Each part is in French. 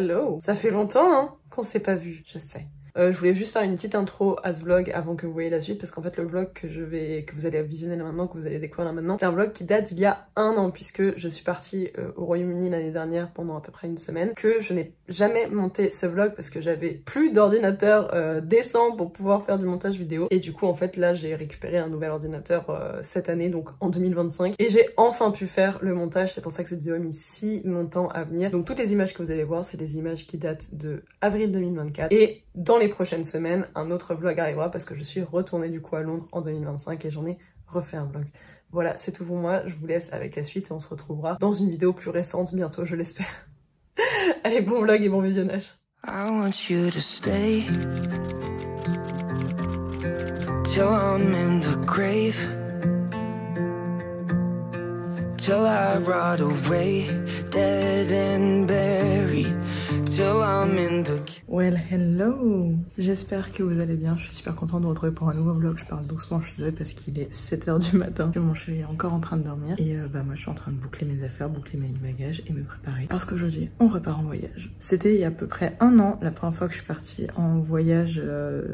hello! Ça fait longtemps hein, qu'on s'est pas vu, je sais. Je voulais juste faire une petite intro à ce vlog avant que vous voyez la suite, parce qu'en fait le vlog que vous allez visionner là maintenant, que vous allez découvrir là maintenant, c'est un vlog qui date d'il y a 1 an, puisque je suis partie au Royaume-Uni l'année dernière pendant à peu près 1 semaine, que je n'ai jamais monté ce vlog parce que j'avais plus d'ordinateur décent pour pouvoir faire du montage vidéo, et du coup en fait là j'ai récupéré un nouvel ordinateur cette année, donc en 2025, et j'ai enfin pu faire le montage. C'est pour ça que cette vidéo a mis si longtemps à venir. Donc toutes les images que vous allez voir, c'est des images qui datent de avril 2024, et dans les prochaines semaines, un autre vlog arrivera parce que je suis retournée du coup à Londres en 2025 et j'en ai refait un vlog. Voilà, c'est tout pour moi, je vous laisse avec la suite et on se retrouvera dans une vidéo plus récente bientôt, je l'espère. Allez, bon vlog et bon visionnage. I want you to stay till I'm in the grave, till I rot away, dead and buried, till I'm in the... Well, hello! J'espère que vous allez bien, je suis super contente de vous retrouver pour un nouveau vlog. Je parle doucement, je suis désolée parce qu'il est 7 h du matin, que mon chéri est encore en train de dormir. Et moi je suis en train de boucler mes affaires, boucler mes bagages et me préparer. Parce qu'aujourd'hui, on repart en voyage. C'était il y a à peu près 1 an, la première fois que je suis partie en voyage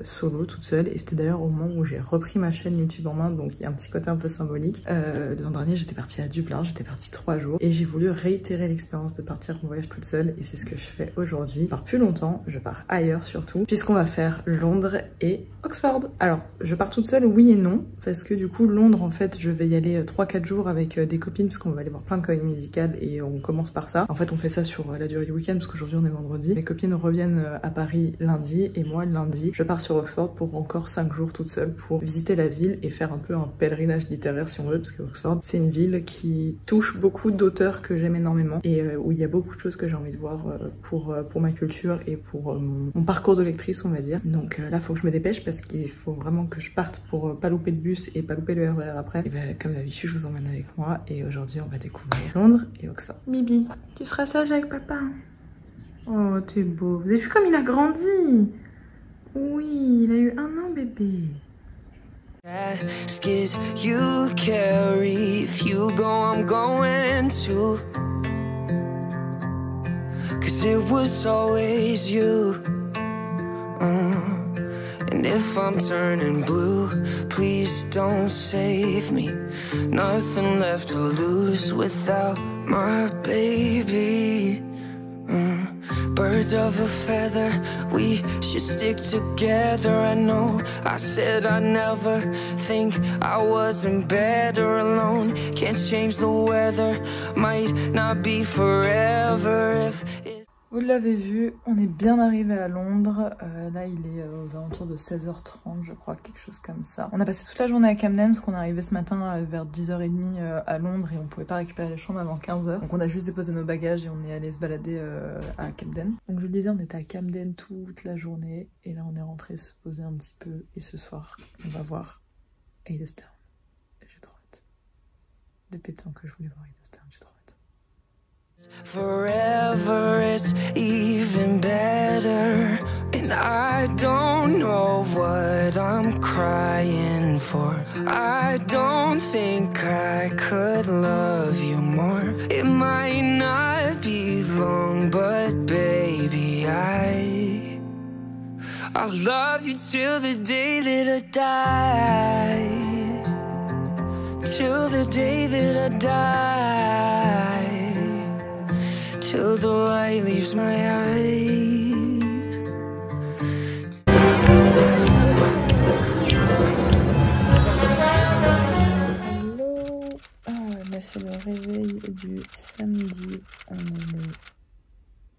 solo, toute seule. Et c'était d'ailleurs au moment où j'ai repris ma chaîne YouTube en main, donc il y a un petit côté un peu symbolique. L'an dernier, j'étais partie à Dublin, j'étais partie 3 jours. Et j'ai voulu réitérer l'expérience de partir en voyage toute seule. Et c'est ce que je fais aujourd'hui. Je pars plus longtemps, je pars ailleurs surtout, puisqu'on va faire Londres et Oxford. Alors, je pars toute seule, oui et non, parce que du coup, Londres, en fait, je vais y aller 3-4 jours avec des copines, parce qu'on va aller voir plein de comédies musicales, et on commence par ça. En fait, on fait ça sur la durée du week-end, parce qu'aujourd'hui, on est vendredi. Mes copines reviennent à Paris lundi, et moi, lundi, je pars sur Oxford pour encore 5 jours toute seule, pour visiter la ville et faire un peu un pèlerinage littéraire, si on veut, parce que Oxford, c'est une ville qui touche beaucoup d'auteurs que j'aime énormément, et où il y a beaucoup de choses que j'ai envie de voir pour ma culture et pour mon parcours de lectrice, on va dire. Donc là, faut que je me dépêche parce qu'il faut vraiment que je parte pour pas louper le bus et pas louper le RER après. Et ben, comme d'habitude, je vous emmène avec moi et aujourd'hui, on va découvrir Londres et Oxford. Bibi, tu seras sage avec papa? Oh, t'es beau. Vous avez vu comme il a grandi? Oui, il a eu 1 an, bébé. Basket you carry, if you go, I'm going to. Cause it was always you. And if I'm turning blue, please don't save me. Nothing left to lose without my baby. Birds of a feather, we should stick together. I know I said I'd never think I wasn't better alone. Can't change the weather, might not be forever if Vous l'avez vu, on est bien arrivé à Londres. Là, il est aux alentours de 16 h 30, je crois, quelque chose comme ça. On a passé toute la journée à Camden parce qu'on est arrivé ce matin vers 10 h 30 à Londres et on pouvait pas récupérer les chambres avant 15 h. Donc on a juste déposé nos bagages et on est allé se balader à Camden. Donc je le disais, on était à Camden toute la journée et là on est rentré se poser un petit peu et ce soir, on va voir Hadestown. J'ai trop hâte. Depuis le temps que je voulais voir Hadestown, j'ai trop hâte. Forever is even better, and I don't know what I'm crying for. I don't think I could love you more. It might not be long, but baby, I'll love you till the day that I die. Till the day that I die. Till the light leaves my eyes. Hello. Là c'est le réveil du samedi. On est le...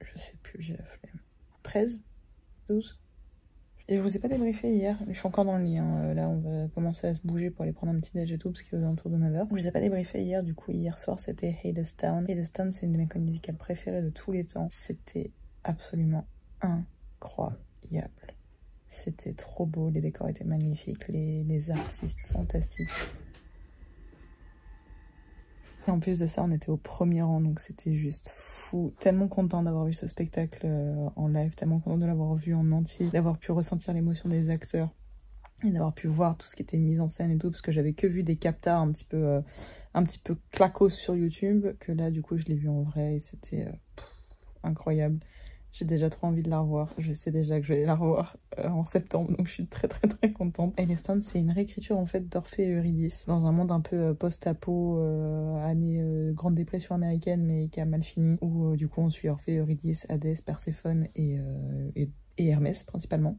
Je sais plus, j'ai la flemme. 13 12. Et je vous ai pas débriefé hier, je suis encore dans le lit, hein. Là on va commencer à se bouger pour aller prendre un petit déj et tout, parce qu'il est autour de 9 h. Je vous ai pas débriefé hier, du coup hier soir c'était Hadestown. Hadestown c'est une de mes comédies musicales préférées de tous les temps. C'était absolument incroyable. C'était trop beau, les décors étaient magnifiques, les artistes fantastiques. Et en plus de ça, on était au premier rang, donc c'était juste fou. Tellement content d'avoir vu ce spectacle en live, tellement content de l'avoir vu en entier, d'avoir pu ressentir l'émotion des acteurs et d'avoir pu voir tout ce qui était mis en scène et tout, parce que j'avais que vu des captas un petit peu claquos sur YouTube, que là du coup je l'ai vu en vrai et c'était incroyable. J'ai déjà trop envie de la revoir. Je sais déjà que je vais la revoir en septembre, donc je suis très contente. Haileystown, c'est une réécriture en fait d'Orphée et Eurydice, dans un monde un peu post-apo, année Grande Dépression américaine, mais qui a mal fini, où du coup on suit Orphée, Eurydice, Hadès, Perséphone et Hermès principalement.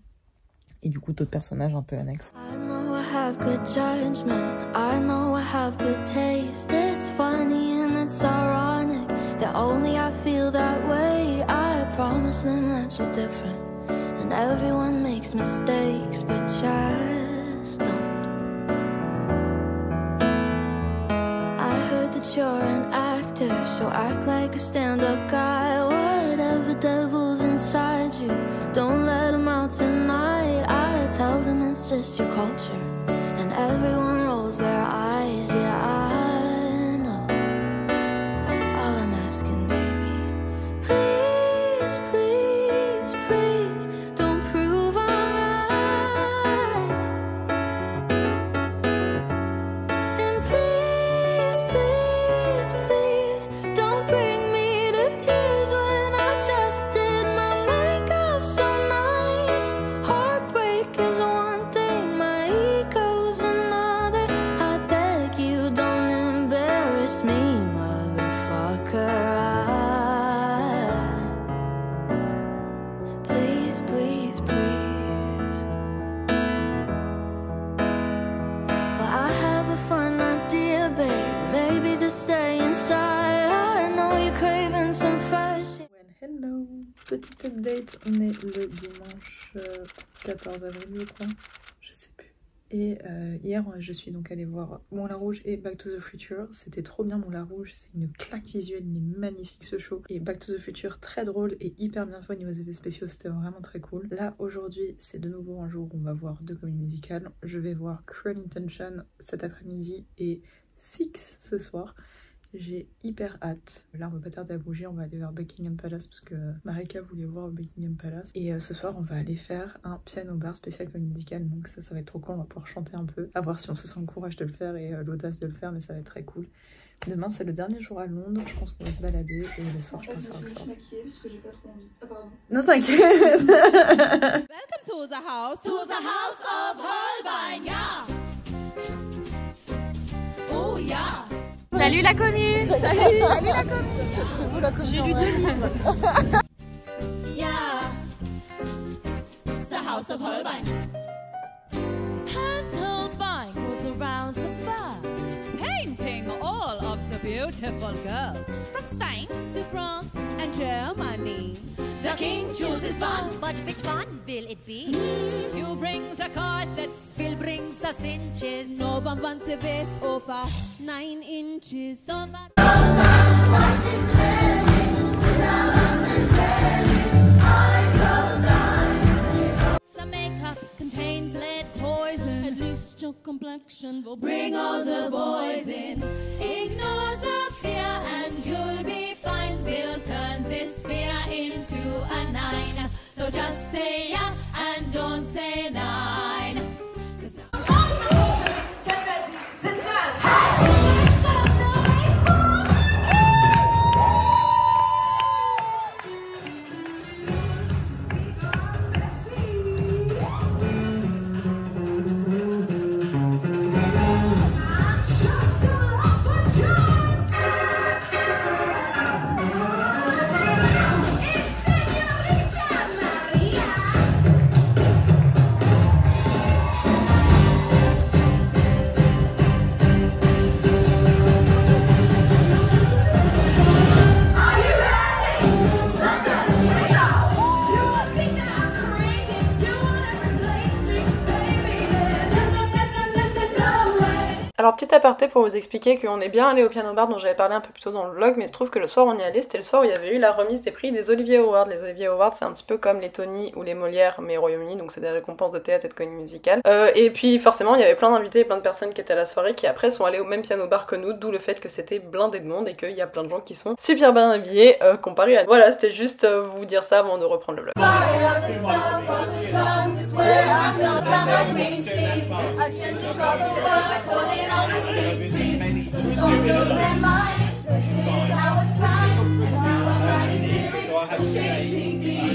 Et du coup d'autres personnages un peu annexes. I know I have good judgment, I know I have good taste. It's funny and it's ironic that only I feel that way. I promise them that's so different, and everyone makes mistakes, but just don't. I heard that you're an actor, so act like a stand-up guy. Whatever devil's inside you, don't let them out tonight. I tell them it's just your culture, and everyone rolls their eyes. Yeah, I know. All I'm asking, baby, please, please, please, don't prove I'm right. And please, please, please, don't bring me to tears when I just did my makeup so nice. Heartbreak is one thing, my ego's another. I beg you, don't embarrass me, motherfucker. Please, please, please. Well, I have a fun idea, babe. Maybe just stay inside. I know you're craving some fresh. Well, hello. Petite update, on est le dimanche 14 avril, je crois. Je sais plus. Et hier, je suis donc allée voir Moulin Rouge et Back to the Future. C'était trop bien, Moulin Rouge. C'est une claque visuelle, mais magnifique ce show. Et Back to the Future, très drôle et hyper bien fait au niveau des effets spéciaux. C'était vraiment très cool. Là, aujourd'hui, c'est de nouveau un jour où on va voir deux comédies musicales. Je vais voir Cruel Intention cet après-midi et Six ce soir. J'ai hyper hâte. Là, on va pas tarder à bouger. On va aller vers Buckingham Palace parce que Marika voulait voir Buckingham Palace. Et ce soir, on va aller faire un piano bar spécial comédie musicale. Donc ça va être trop cool. On va pouvoir chanter un peu. À voir si on se sent le courage de le faire et l'audace de le faire. Mais ça va être très cool. Demain, c'est le dernier jour à Londres. Je pense qu'on va se balader. Et le soir, je pense à Oxford. Je vais me maquiller parce que j'ai pas trop envie. Ah, pardon. Non, t'inquiète. Welcome to the house of Holbein, yeah. Oh, yeah. Salut la commune. Salut la commune. C'est vous la commune. J'ai lu 2 livres. Yeah, the house of Holbein. Hans Holbein goes around the world, painting all of the beautiful girls. From Spain to France And Germany. The king chooses one, but which one will it be? You bring the corsets, Will bring the cinches. no one wants a waist over 9 inches. So much. The makeup contains lead poison. At least your complexion will bring all the boys in. Ignore the fear and you'll be fine. We'll turn this fear into a 9. So just say yeah and don't say 9. Alors petit aparté pour vous expliquer qu'on est bien allé au piano bar dont j'avais parlé un peu plus tôt dans le vlog, mais il se trouve que le soir où on y allait, c'était le soir où il y avait eu la remise des prix des Olivier Awards. Les Olivier Awards c'est un petit peu comme les Tony ou les Molières mais au Royaume-Uni, donc c'est des récompenses de théâtre et de comédie musicale. Et puis forcément il y avait plein d'invités et plein de personnes qui étaient à la soirée qui après sont allés au même piano bar que nous, d'où le fait que c'était blindé de monde et qu'il y a plein de gens qui sont super bien habillés comparé à... Voilà, c'était juste vous dire ça avant de reprendre le vlog. Chasing me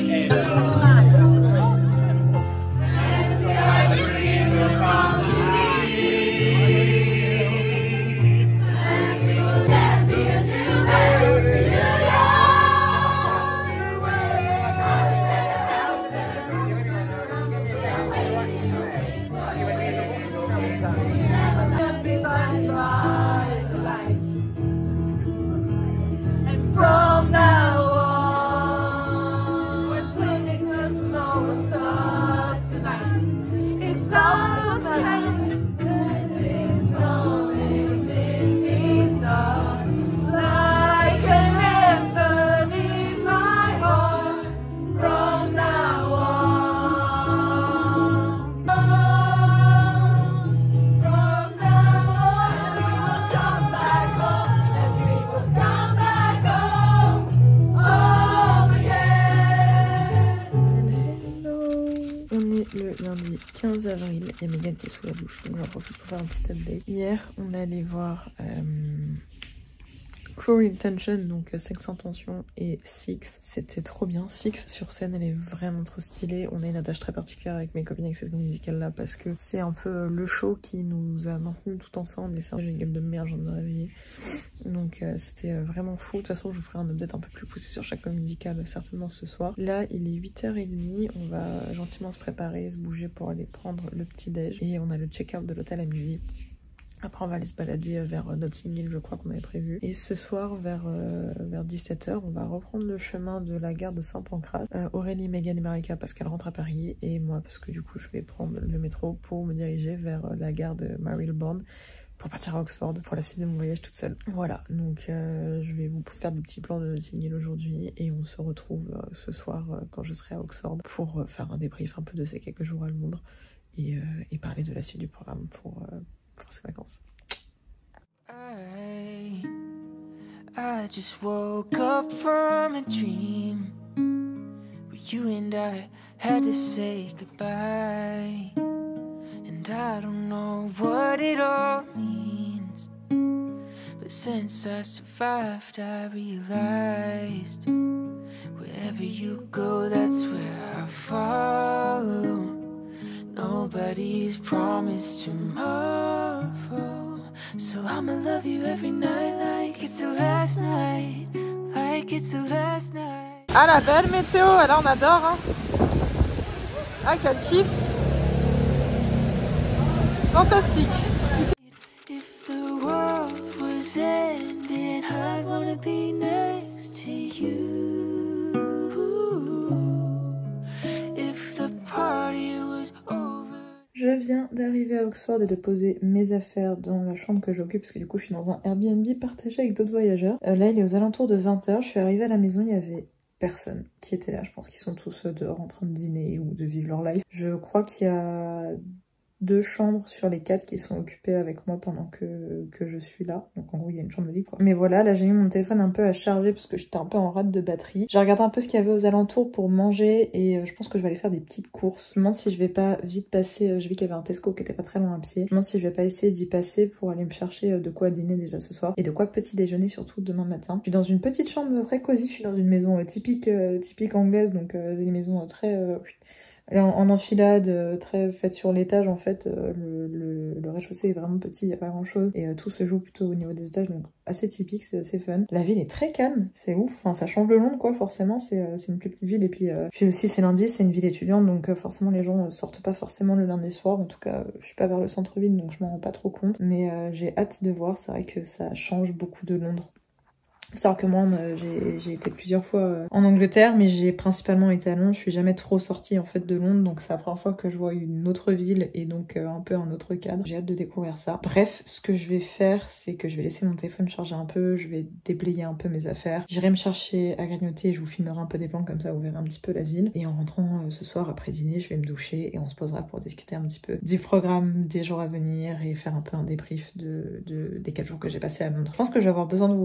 lundi 15 avril. Il y a Megan qui est sous la douche, donc j'en profite pour faire un petit update. Hier, on est allé voir Cruel Intention, donc Sex Intention et Six. C'était trop bien. Six sur scène, elle est vraiment trop stylée. On a une attache très particulière avec mes copines avec cette musicale là parce que c'est un peu le show qui nous a maintenus tout ensemble. Et ça, j'ai une gueule de merde, j'en ai réveillé. Donc c'était vraiment fou. De toute façon, je vous ferai un update un peu plus poussé sur chaque musicale certainement ce soir. Là, il est 8h30. On va gentiment se préparer, se bouger pour aller prendre le petit déj. Et on a le check-out de l'hôtel à midi. Après on va aller se balader vers Notting Hill, je crois qu'on avait prévu. Et ce soir vers 17h, on va reprendre le chemin de la gare de Saint-Pancras. Aurélie, Megan et Marika parce qu'elles rentrent à Paris. Et moi parce que du coup je vais prendre le métro pour me diriger vers la gare de Marylebone pour partir à Oxford pour la suite de mon voyage toute seule. Voilà, donc je vais vous faire des petits plans de Notting Hill aujourd'hui. Et on se retrouve ce soir quand je serai à Oxford pour faire un débrief un peu de ces quelques jours à Londres. Et parler de la suite du programme pour ces vacances. I just woke up from a dream where you and I had to say goodbye, and I don't know what it all means, but since I survived I realized wherever you go that's where I follow. Nobody's promised tomorrow, so I'ma love you every night like it's the last night, like it's the last night. Ah la belle météo, là on adore hein. Ah quel kiff. Fantastique. If the world was ending, I'd wanna be next to you. If the party was over. Je viens d'arriver à Oxford et de poser mes affaires dans la chambre que j'occupe parce que du coup je suis dans un Airbnb partagé avec d'autres voyageurs. Là il est aux alentours de 20h, je suis arrivée à la maison, il y avait personne qui était là. Je pense qu'ils sont tous dehors en train de dîner ou de vivre leur life. Je crois qu'il y a 2 chambres sur les 4 qui sont occupées avec moi pendant que je suis là. Donc en gros il y a une chambre libre quoi. Mais voilà, là j'ai mis mon téléphone un peu à charger parce que j'étais un peu en rate de batterie. J'ai regardé un peu ce qu'il y avait aux alentours pour manger et je pense que je vais aller faire des petites courses. Je me demande si je vais pas vite passer, j'ai vu qu'il y avait un Tesco qui était pas très loin à pied. Je me demande si je vais pas essayer d'y passer pour aller me chercher de quoi dîner déjà ce soir et de quoi petit déjeuner surtout demain matin. Je suis dans une petite chambre très cosy, je suis dans une maison typique anglaise, donc des maisons très... en enfilade, très faite sur l'étage en fait, le rez-de-chaussée est vraiment petit, il n'y a pas grand chose et tout se joue plutôt au niveau des étages, donc assez typique, c'est assez fun. La ville est très calme, c'est ouf, enfin ça change de Londres quoi, forcément c'est une plus petite ville et puis aussi c'est lundi, c'est une ville étudiante donc forcément les gens sortent pas forcément le lundi soir, en tout cas je suis pas vers le centre-ville donc je m'en rends pas trop compte, mais j'ai hâte de voir, c'est vrai que ça change beaucoup de Londres. Faut savoir que moi j'ai été plusieurs fois en Angleterre mais j'ai principalement été à Londres, je suis jamais trop sortie en fait de Londres donc c'est la première fois que je vois une autre ville et donc un peu un autre cadre. J'ai hâte de découvrir ça. Bref, ce que je vais faire c'est que je vais laisser mon téléphone charger un peu, je vais déblayer un peu mes affaires, j'irai me chercher à grignoter et je vous filmerai un peu des plans comme ça vous verrez un petit peu la ville et en rentrant ce soir après dîner je vais me doucher et on se posera pour discuter un petit peu du programme des jours à venir et faire un peu un débrief des 4 jours que j'ai passé à Londres. Je pense que je vais avoir besoin de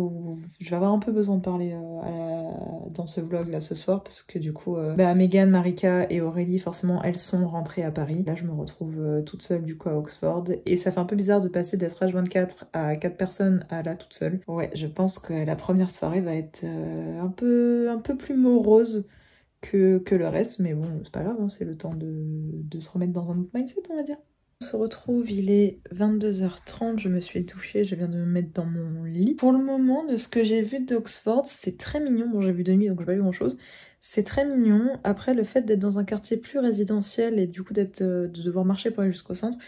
je vais avoir un peu besoin de parler dans ce vlog là ce soir parce que du coup Megan, Marika et Aurélie forcément elles sont rentrées à Paris. Là je me retrouve toute seule du coup à Oxford et ça fait un peu bizarre de passer d'être H24 à 4 personnes à là toute seule. Ouais, je pense que la première soirée va être un peu plus morose que le reste, mais bon c'est pas grave hein, c'est le temps de se remettre dans un autre mindset on va dire. On se retrouve, il est 22h30, je me suis douchée, je viens de me mettre dans mon lit. Pour le moment, de ce que j'ai vu d'Oxford, c'est très mignon. Bon, j'ai vu demi, donc j'ai pas vu grand chose. C'est très mignon. Après, le fait d'être dans un quartier plus résidentiel et du coup de devoir marcher pour aller jusqu'au centre,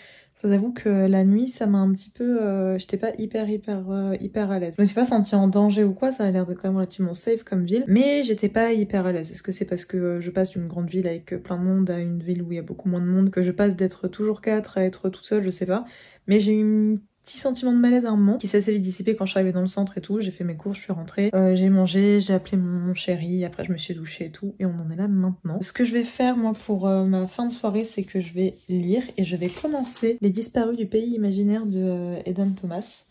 je vous avoue que la nuit, ça m'a un petit peu... j'étais pas hyper à l'aise. Je me suis pas sentie en danger ou quoi, ça a l'air de quand même relativement safe comme ville, mais j'étais pas hyper à l'aise. Est-ce que c'est parce que je passe d'une grande ville avec plein de monde à une ville où il y a beaucoup moins de monde, que je passe d'être toujours 4 à être toute seule, je sais pas. Mais j'ai eu petit sentiment de malaise à un moment qui s'est assez vite dissipé quand je suis arrivée dans le centre et tout. J'ai fait mes courses, je suis rentrée, j'ai mangé, j'ai appelé mon chéri, après je me suis douchée et tout et on en est là maintenant. Ce que je vais faire moi pour ma fin de soirée c'est que je vais lire et je vais commencer Les Disparus du pays imaginaire de Eden Thomas.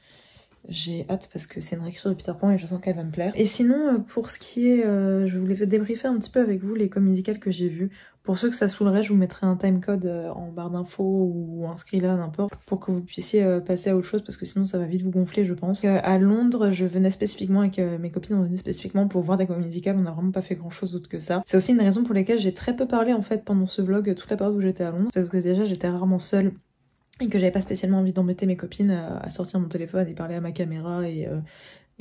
j'ai hâte parce que c'est une réécriture de Peter Pan et je sens qu'elle va me plaire. Et sinon, pour ce qui est... je voulais débriefer un petit peu avec vous les comédies musicales que j'ai vues. Pour ceux que ça saoulerait, je vous mettrai un timecode en barre d'infos ou inscrit là, n'importe, pour que vous puissiez passer à autre chose parce que sinon ça va vite vous gonfler, je pense. À Londres, je venais spécifiquement avec mes copines, on venait spécifiquement pour voir des comédies musicales, on n'a vraiment pas fait grand chose d'autre que ça. C'est aussi une raison pour laquelle j'ai très peu parlé en fait pendant ce vlog, toute la période où j'étais à Londres, parce que déjà j'étais rarement seule et que j'avais pas spécialement envie d'embêter mes copines à sortir mon téléphone et parler à ma caméra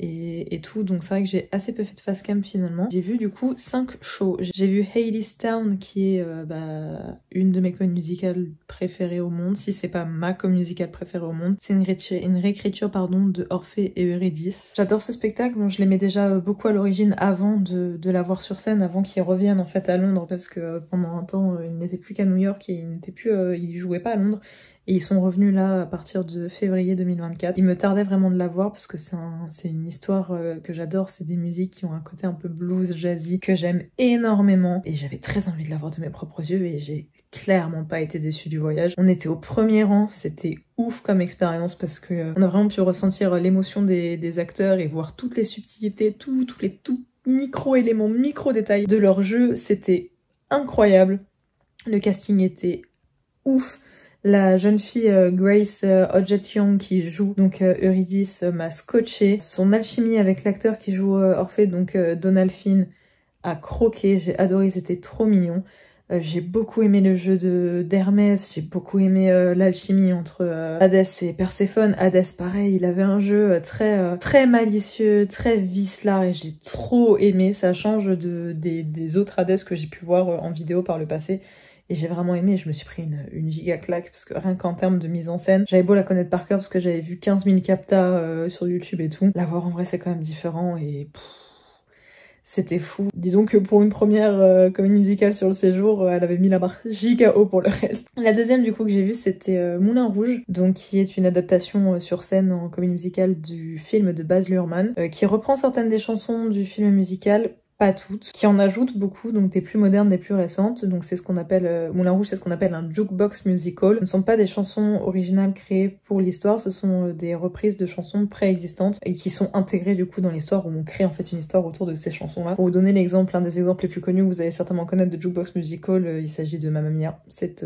et tout, donc c'est vrai que j'ai assez peu fait de face cam finalement. J'ai vu du coup 5 shows. J'ai vu Hadestown qui est une de mes comédies musicales préférées au monde, si c'est pas ma comédie musicale préférée au monde. C'est une réécriture pardon, de Orphée et Eurydice. J'adore ce spectacle, bon, je l'aimais déjà beaucoup à l'origine avant de la voir sur scène, avant qu'il revienne en fait à Londres parce que pendant un temps il n'était plus qu'à New York et il jouait pas à Londres. Et ils sont revenus là à partir de février 2024. Il me tardait vraiment de la voir parce que c'est une histoire que j'adore. C'est des musiques qui ont un côté un peu blues, jazzy, que j'aime énormément. Et j'avais très envie de la voir de mes propres yeux et j'ai clairement pas été déçue du voyage. On était au premier rang, c'était ouf comme expérience parce que on a vraiment pu ressentir l'émotion des acteurs et voir toutes les subtilités, tous les tout micro-éléments, micro-détails de leur jeu. C'était incroyable. Le casting était ouf. La jeune fille Grace Hodgett-Young qui joue donc Eurydice m'a scotché. Son alchimie avec l'acteur qui joue Orphée, donc Donald Finn, a croqué. J'ai adoré, c'était trop mignon. J'ai beaucoup aimé le jeu d'Hermès, j'ai beaucoup aimé l'alchimie entre Hadès et Perséphone. Hadès, pareil, il avait un jeu très malicieux, très vicelard et j'ai trop aimé. Ça change des autres Hadès que j'ai pu voir en vidéo par le passé. Et j'ai vraiment aimé, je me suis pris une giga claque parce que rien qu'en termes de mise en scène, j'avais beau la connaître par cœur parce que j'avais vu 15 000 captas sur YouTube et tout. La voir en vrai c'est quand même différent et c'était fou. Disons que pour une première comédie musicale sur le séjour, elle avait mis la barre giga haut pour le reste. La deuxième du coup que j'ai vue c'était Moulin Rouge, donc qui est une adaptation sur scène en comédie musicale du film de Baz Luhrmann, qui reprend certaines des chansons du film musical, pas toutes, qui en ajoutent beaucoup, donc des plus modernes, des plus récentes. Donc c'est ce qu'on appelle, Moulin Rouge, c'est ce qu'on appelle un jukebox musical. Ce ne sont pas des chansons originales créées pour l'histoire, ce sont des reprises de chansons préexistantes et qui sont intégrées du coup dans l'histoire, où on crée en fait une histoire autour de ces chansons-là. Pour vous donner l'exemple, un des exemples les plus connus, vous allez certainement connaître de jukebox musical, il s'agit de Mamma Mia. C'est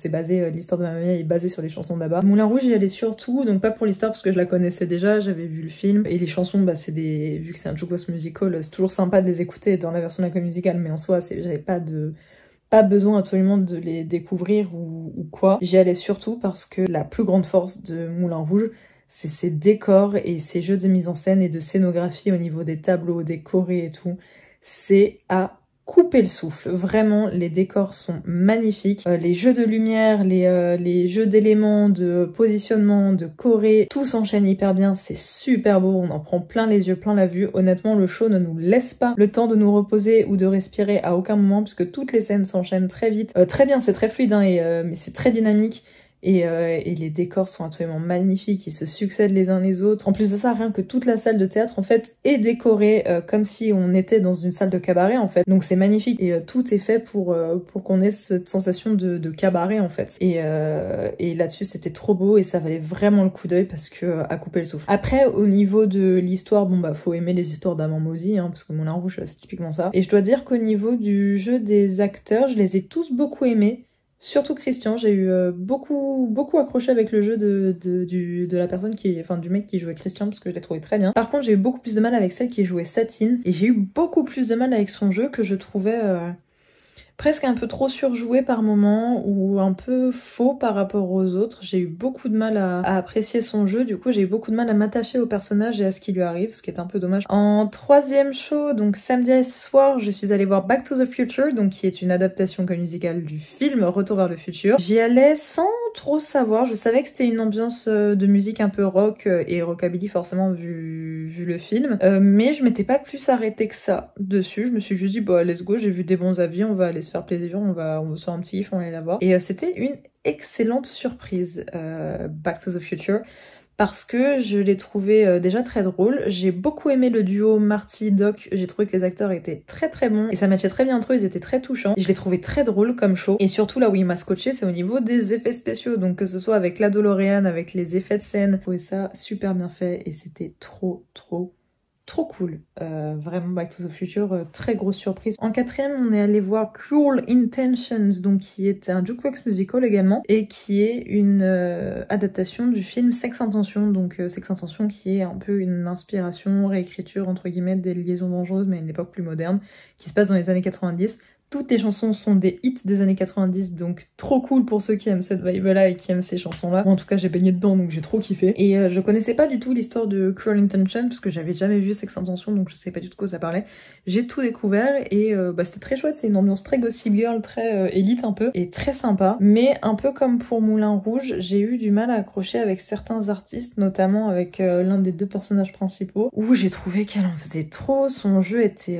basé, l'histoire de Mamma Mia est basée sur les chansons d'ABBA. Moulin Rouge, j'y allais surtout, donc pas pour l'histoire parce que je la connaissais déjà, j'avais vu le film, et les chansons, vu que c'est un jukebox musical, c'est toujours sympa de les écouter dans la version de la comédie musicale, mais en soi j'avais pas besoin absolument de les découvrir ou quoi. J'y allais surtout parce que la plus grande force de Moulin Rouge, c'est ses décors et ses jeux de mise en scène et de scénographie au niveau des tableaux, des chorés et tout. C'est à couper le souffle. Vraiment, les décors sont magnifiques. Les jeux de lumière, les jeux d'éléments, de positionnement, de choré, tout s'enchaîne hyper bien. C'est super beau. On en prend plein les yeux, plein la vue. Honnêtement, le show ne nous laisse pas le temps de nous reposer ou de respirer à aucun moment puisque toutes les scènes s'enchaînent très vite. Très bien, c'est très fluide, hein, mais c'est très dynamique. Et les décors sont absolument magnifiques, ils se succèdent les uns les autres. En plus de ça, rien que toute la salle de théâtre en fait est décorée comme si on était dans une salle de cabaret en fait. Donc c'est magnifique et tout est fait pour qu'on ait cette sensation de cabaret en fait. Et là-dessus c'était trop beau et ça valait vraiment le coup d'œil parce que à couper le souffle. Après au niveau de l'histoire, faut aimer les histoires d'amants maudits hein, parce que Moulin Rouge c'est typiquement ça. Et je dois dire qu'au niveau du jeu des acteurs, je les ai tous beaucoup aimés. Surtout Christian, j'ai eu beaucoup accroché avec le jeu de la personne du mec qui jouait Christian parce que je l'ai trouvé très bien. Par contre, j'ai eu beaucoup plus de mal avec celle qui jouait Satine et j'ai eu beaucoup plus de mal avec son jeu que je trouvais presque un peu trop surjoué par moment ou un peu faux par rapport aux autres. J'ai eu beaucoup de mal à apprécier son jeu, du coup j'ai eu beaucoup de mal à m'attacher au personnage et à ce qui lui arrive, ce qui est un peu dommage. En troisième show, donc samedi soir, je suis allée voir Back to the Future, donc qui est une adaptation musicale du film Retour vers le futur. J'y allais sans trop savoir, je savais que c'était une ambiance de musique un peu rock et rockabilly forcément vu le film, mais je m'étais pas plus arrêtée que ça dessus. Je me suis juste dit let's go, j'ai vu des bons avis, on va aller se faire plaisir, on va se faire un petit kiff, on va aller la voir. Et c'était une excellente surprise, Back to the Future, parce que je l'ai trouvé déjà très drôle. J'ai beaucoup aimé le duo Marty-Doc, j'ai trouvé que les acteurs étaient très très bons et ça matchait très bien entre eux, ils étaient très touchants. Et je l'ai trouvé très drôle comme show. Et surtout là où il m'a scotché, c'est au niveau des effets spéciaux, donc que ce soit avec la DeLorean, avec les effets de scène, j'ai trouvé ça super bien fait et c'était trop cool. Vraiment Back to the Future, très grosse surprise. En quatrième, on est allé voir Cruel Intentions, donc qui est un jukebox musical également, et qui est une adaptation du film Sex Intention, donc Sex Intention qui est un peu une inspiration, réécriture entre guillemets des Liaisons dangereuses, mais à une époque plus moderne, qui se passe dans les années 90. Toutes les chansons sont des hits des années 90, donc trop cool pour ceux qui aiment cette vibe-là et qui aiment ces chansons-là. Moi, en tout cas, j'ai baigné dedans, donc j'ai trop kiffé. Et je connaissais pas du tout l'histoire de Cruel Intention, parce que j'avais jamais vu Sex Intention, donc je savais pas du tout de quoi ça parlait. J'ai tout découvert, et c'était très chouette, c'est une ambiance très Gossip Girl, très élite un peu, et très sympa. Mais un peu comme pour Moulin Rouge, j'ai eu du mal à accrocher avec certains artistes, notamment avec l'un des deux personnages principaux, où j'ai trouvé qu'elle en faisait trop, son jeu était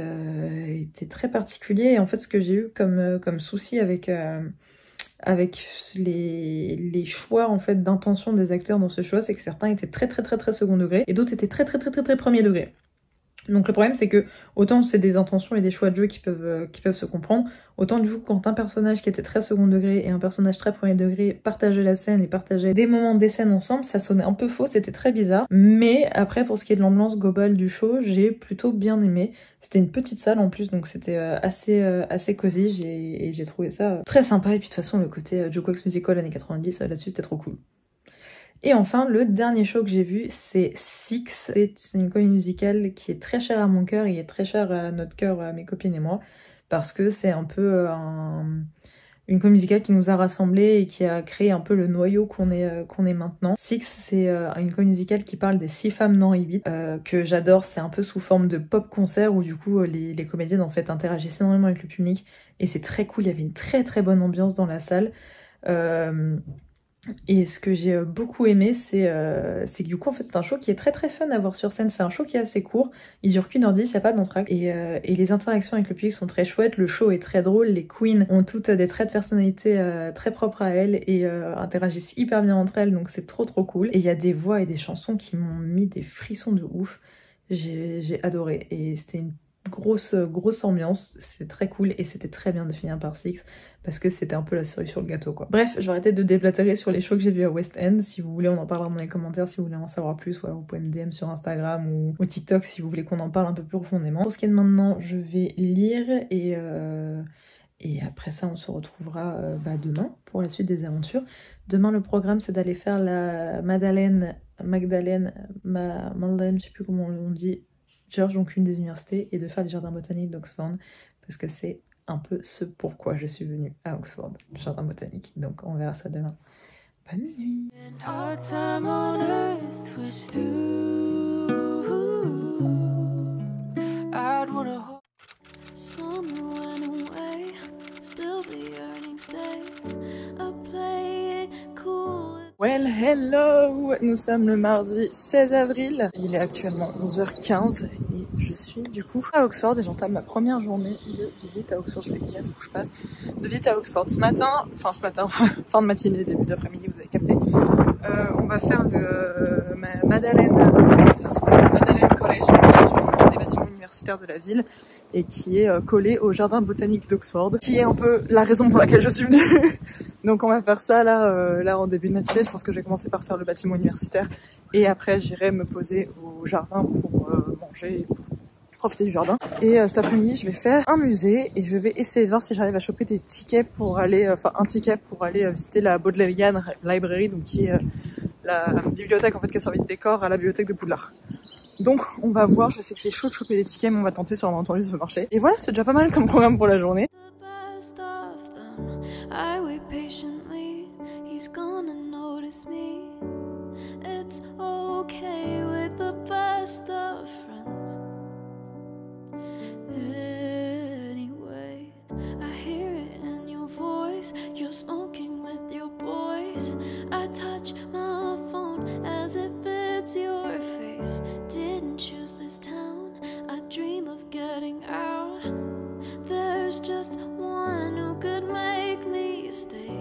très particulier, et en fait, ce que j'ai eu comme souci avec les choix en fait d'intention des acteurs dans ce choix, c'est que certains étaient très second degré et d'autres étaient très premier degré. Donc le problème c'est que autant c'est des intentions et des choix de jeu qui peuvent se comprendre, autant du coup quand un personnage qui était très second degré et un personnage très premier degré partageaient la scène et partageaient des moments des scènes ensemble, ça sonnait un peu faux, c'était très bizarre. Mais après pour ce qui est de l'ambiance globale du show, j'ai plutôt bien aimé. C'était une petite salle en plus, donc c'était assez cosy et j'ai trouvé ça très sympa. Et puis de toute façon le côté jukebox musical années 90 là-dessus c'était trop cool. Et enfin, le dernier show que j'ai vu, c'est Six. C'est une comédie musicale qui est très chère à mon cœur, et est très chère à notre cœur, à mes copines et moi, parce que c'est un peu une comédie musicale qui nous a rassemblés et qui a créé un peu le noyau qu'on est maintenant. Six, c'est une comédie musicale qui parle des 6 femmes d'Henri VIII, que j'adore. C'est un peu sous forme de pop-concert où du coup les comédiennes en fait interagissent énormément avec le public, et c'est très cool. Il y avait une très bonne ambiance dans la salle. Et ce que j'ai beaucoup aimé, c'est que du coup en fait c'est un show qui est très fun à voir sur scène. C'est un show qui est assez court, il dure qu'1h10, il n'y a pas d'entracte, et les interactions avec le public sont très chouettes. Le show est très drôle, les queens ont toutes des traits de personnalité très propres à elles et interagissent hyper bien entre elles, donc c'est trop cool. Et il y a des voix et des chansons qui m'ont mis des frissons de ouf. J'ai adoré, et c'était une grosse ambiance, c'est très cool, et c'était très bien de finir par Six parce que c'était un peu la cerise sur le gâteau quoi. Bref, je vais arrêter de déblatérer sur les shows que j'ai vus à West End. Si vous voulez, on en parlera dans les commentaires. Si vous voulez en savoir plus, voilà, vous pouvez me DM sur Instagram ou TikTok si vous voulez qu'on en parle un peu plus profondément. Pour ce qui est de maintenant, je vais lire et après ça on se retrouvera demain pour la suite des aventures. Demain le programme c'est d'aller faire la Magdalene, je sais plus comment on dit, George, donc une des universités, et de faire les jardins botaniques d'Oxford, parce que c'est un peu ce pourquoi je suis venue à Oxford, le jardin botanique. Donc on verra ça demain. Bonne nuit. Well, hello! Nous sommes le mardi 16 avril. Il est actuellement 11h15 et je suis du coup à Oxford et j'entame ma première journée de visite à Oxford. Je vais dire où je passe de visite à Oxford ce matin, fin de matinée, début d'après-midi, vous avez capté. On va faire le Magdalene College, qui est un des bâtiments universitaires de la ville et qui est collé au jardin botanique d'Oxford, qui est un peu la raison pour laquelle je suis venue. Donc on va faire ça là en début de matinée. Je pense que je vais commencer par faire le bâtiment universitaire et après j'irai me poser au jardin pour manger et pour profiter du jardin. Et cet après-midi je vais faire un musée et je vais essayer de voir si j'arrive à choper des tickets pour aller, un ticket pour aller visiter la Bodleian Library, donc qui est la bibliothèque en fait qui a servi de décor à la bibliothèque de Poudlard. Donc on va voir, je sais que c'est chaud de choper des tickets, mais on va tenter si on a entendu ça peut marcher. Et voilà, c'est déjà pas mal comme programme pour la journée. I wait patiently, he's gonna notice me. It's okay with the best of friends. Anyway, I hear it in your voice. You're smoking with your boys. I touch my phone as if it's your face. Didn't choose this town, I dream of getting out. There's just one who could make me stay.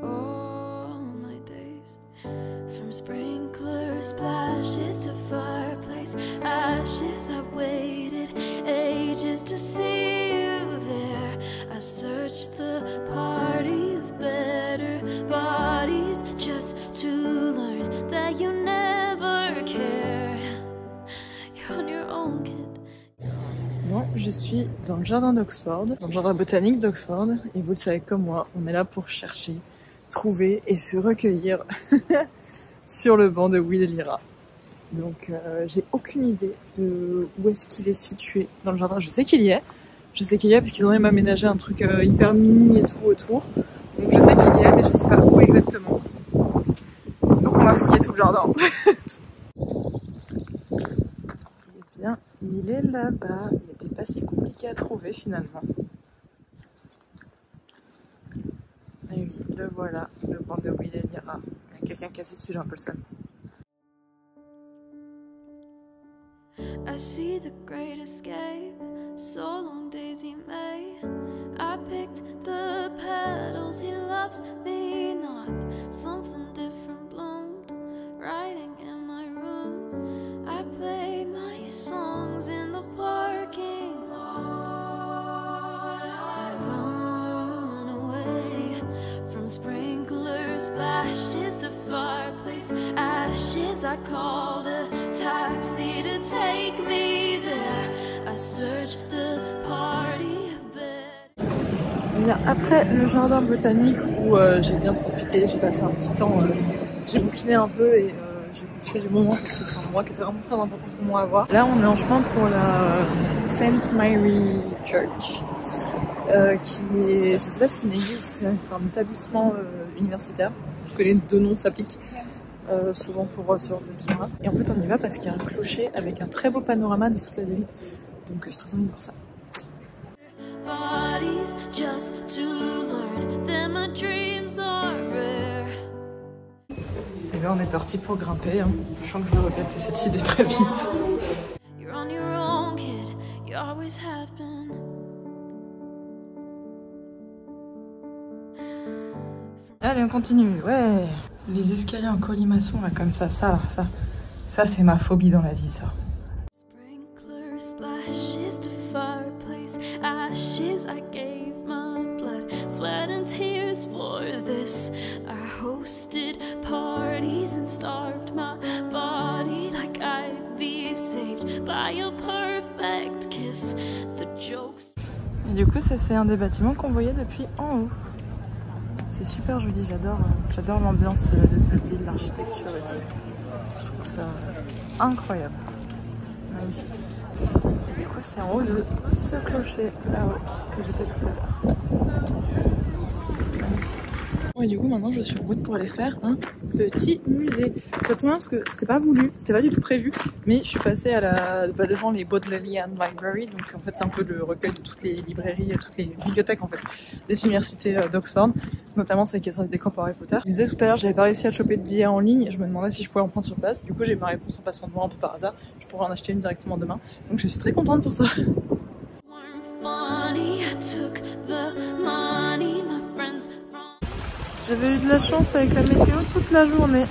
All my days sprinkler splashes to fireplace ashes. I waited ages to see you there. I searched the party of better bodies just to learn that you never cared. You're on your own, kid. Moi, je suis dans le jardin d'Oxford, dans le jardin botanique d'Oxford, et vous le savez comme moi, on est là pour chercher, trouver et se recueillir sur le banc de Will et Lyra. Donc j'ai aucune idée de où est-ce qu'il est situé dans le jardin. Je sais qu'il y est, parce qu'ils ont même aménagé un truc hyper mini et tout autour. Donc je sais qu'il y est, mais je sais pas où exactement. Donc on va fouiller tout le jardin. Eh bien, il est là-bas. Il n'était pas si compliqué à trouver finalement. Et oui, le voilà, le banc de Will et Lyra. Il y a quelqu'un qui est assis dessus, j'ai un peu le seum. I see the great escape, so long Daisy May. I picked the petals, he loves me not. Something different bloomed, writing in my room. I play my songs in the parking lot. I run away from sprinklers, splashes to fireplace ashes. I called a taxi to take me there. I searched the party of bed. Bien, après le jardin botanique où j'ai bien profité, j'ai passé un petit temps, j'ai bouquiné un peu et j'ai profité du moment parce que c'est un endroit qui était vraiment très important pour moi à voir. Là on est en chemin pour la St. Mary Church qui est, je sais pas si c'est une église, c'est un établissement universitaire, parce que les deux noms s'appliquent souvent pour ce genre d'événement-là. Et en fait on y va parce qu'il y a un clocher avec un très beau panorama de toute la ville, donc j'ai très envie de voir ça. Just to learn that my dreams are rare. Et bien on est parti pour grimper, hein. Je sens que je vais regretter cette idée très vite. You're on your own, kid. You always have been. Allez, on continue, ouais. Les escaliers en colimaçon, là, comme ça c'est ma phobie dans la vie, ça. Sprinkler splashes to fireplace ashes. I gave my blood, sweat and tears for this. I hosted parties and starved my body like I'd be saved by a perfect kiss. The jokes. Et du coup, ça c'est un des bâtiments qu'on voyait depuis en haut. C'est super joli, j'adore l'ambiance de cette ville, l'architecture et tout. Je trouve ça incroyable, magnifique. Et du coup, c'est en haut de ce clocher là-haut que j'étais tout à l'heure. Et du coup, maintenant je suis en route pour aller faire un petit musée. Ça tombe bien parce que c'était pas voulu, c'était pas du tout prévu, mais je suis passée à devant les Bodleian Library, donc en fait c'est un peu le recueil de toutes les librairies, toutes les bibliothèques en fait des universités d'Oxford, notamment celles qui sont des décors pour Harry Potter. Je disais tout à l'heure, j'avais pas réussi à choper de billets en ligne et je me demandais si je pouvais en prendre sur place. Du coup j'ai ma réponse en passant devant un peu par hasard. Je pourrais en acheter une directement demain, donc je suis très contente pour ça. J'avais eu de la chance avec la météo toute la journée.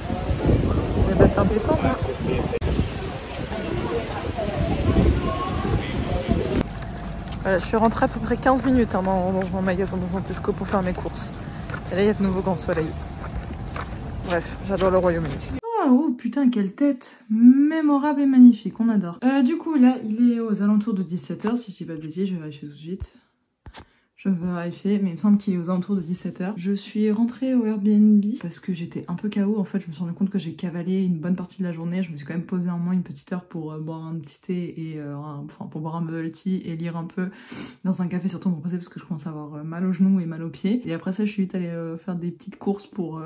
Mais bah tant pis pour moi. Voilà, je suis rentrée à peu près 15 minutes hein, dans un magasin, dans un Tesco pour faire mes courses. Et là il y a de nouveau grand soleil. Bref, j'adore le Royaume-Uni. Oh putain, quelle tête mémorable et magnifique, on adore. Du coup là il est aux alentours de 17h, si je dis pas de bêtises, je vais vérifier tout de suite. Je vais vérifier, mais il me semble qu'il est aux alentours de 17h. Je suis rentrée au Airbnb parce que j'étais un peu KO. En fait, je me suis rendu compte que j'ai cavalé une bonne partie de la journée. Je me suis quand même posé en moins une petite heure pour boire un petit thé et pour boire un bubble tea et lire un peu dans un café, surtout me reposer parce que je commence à avoir mal aux genoux et mal aux pieds. Et après ça, je suis vite allée faire des petites courses pour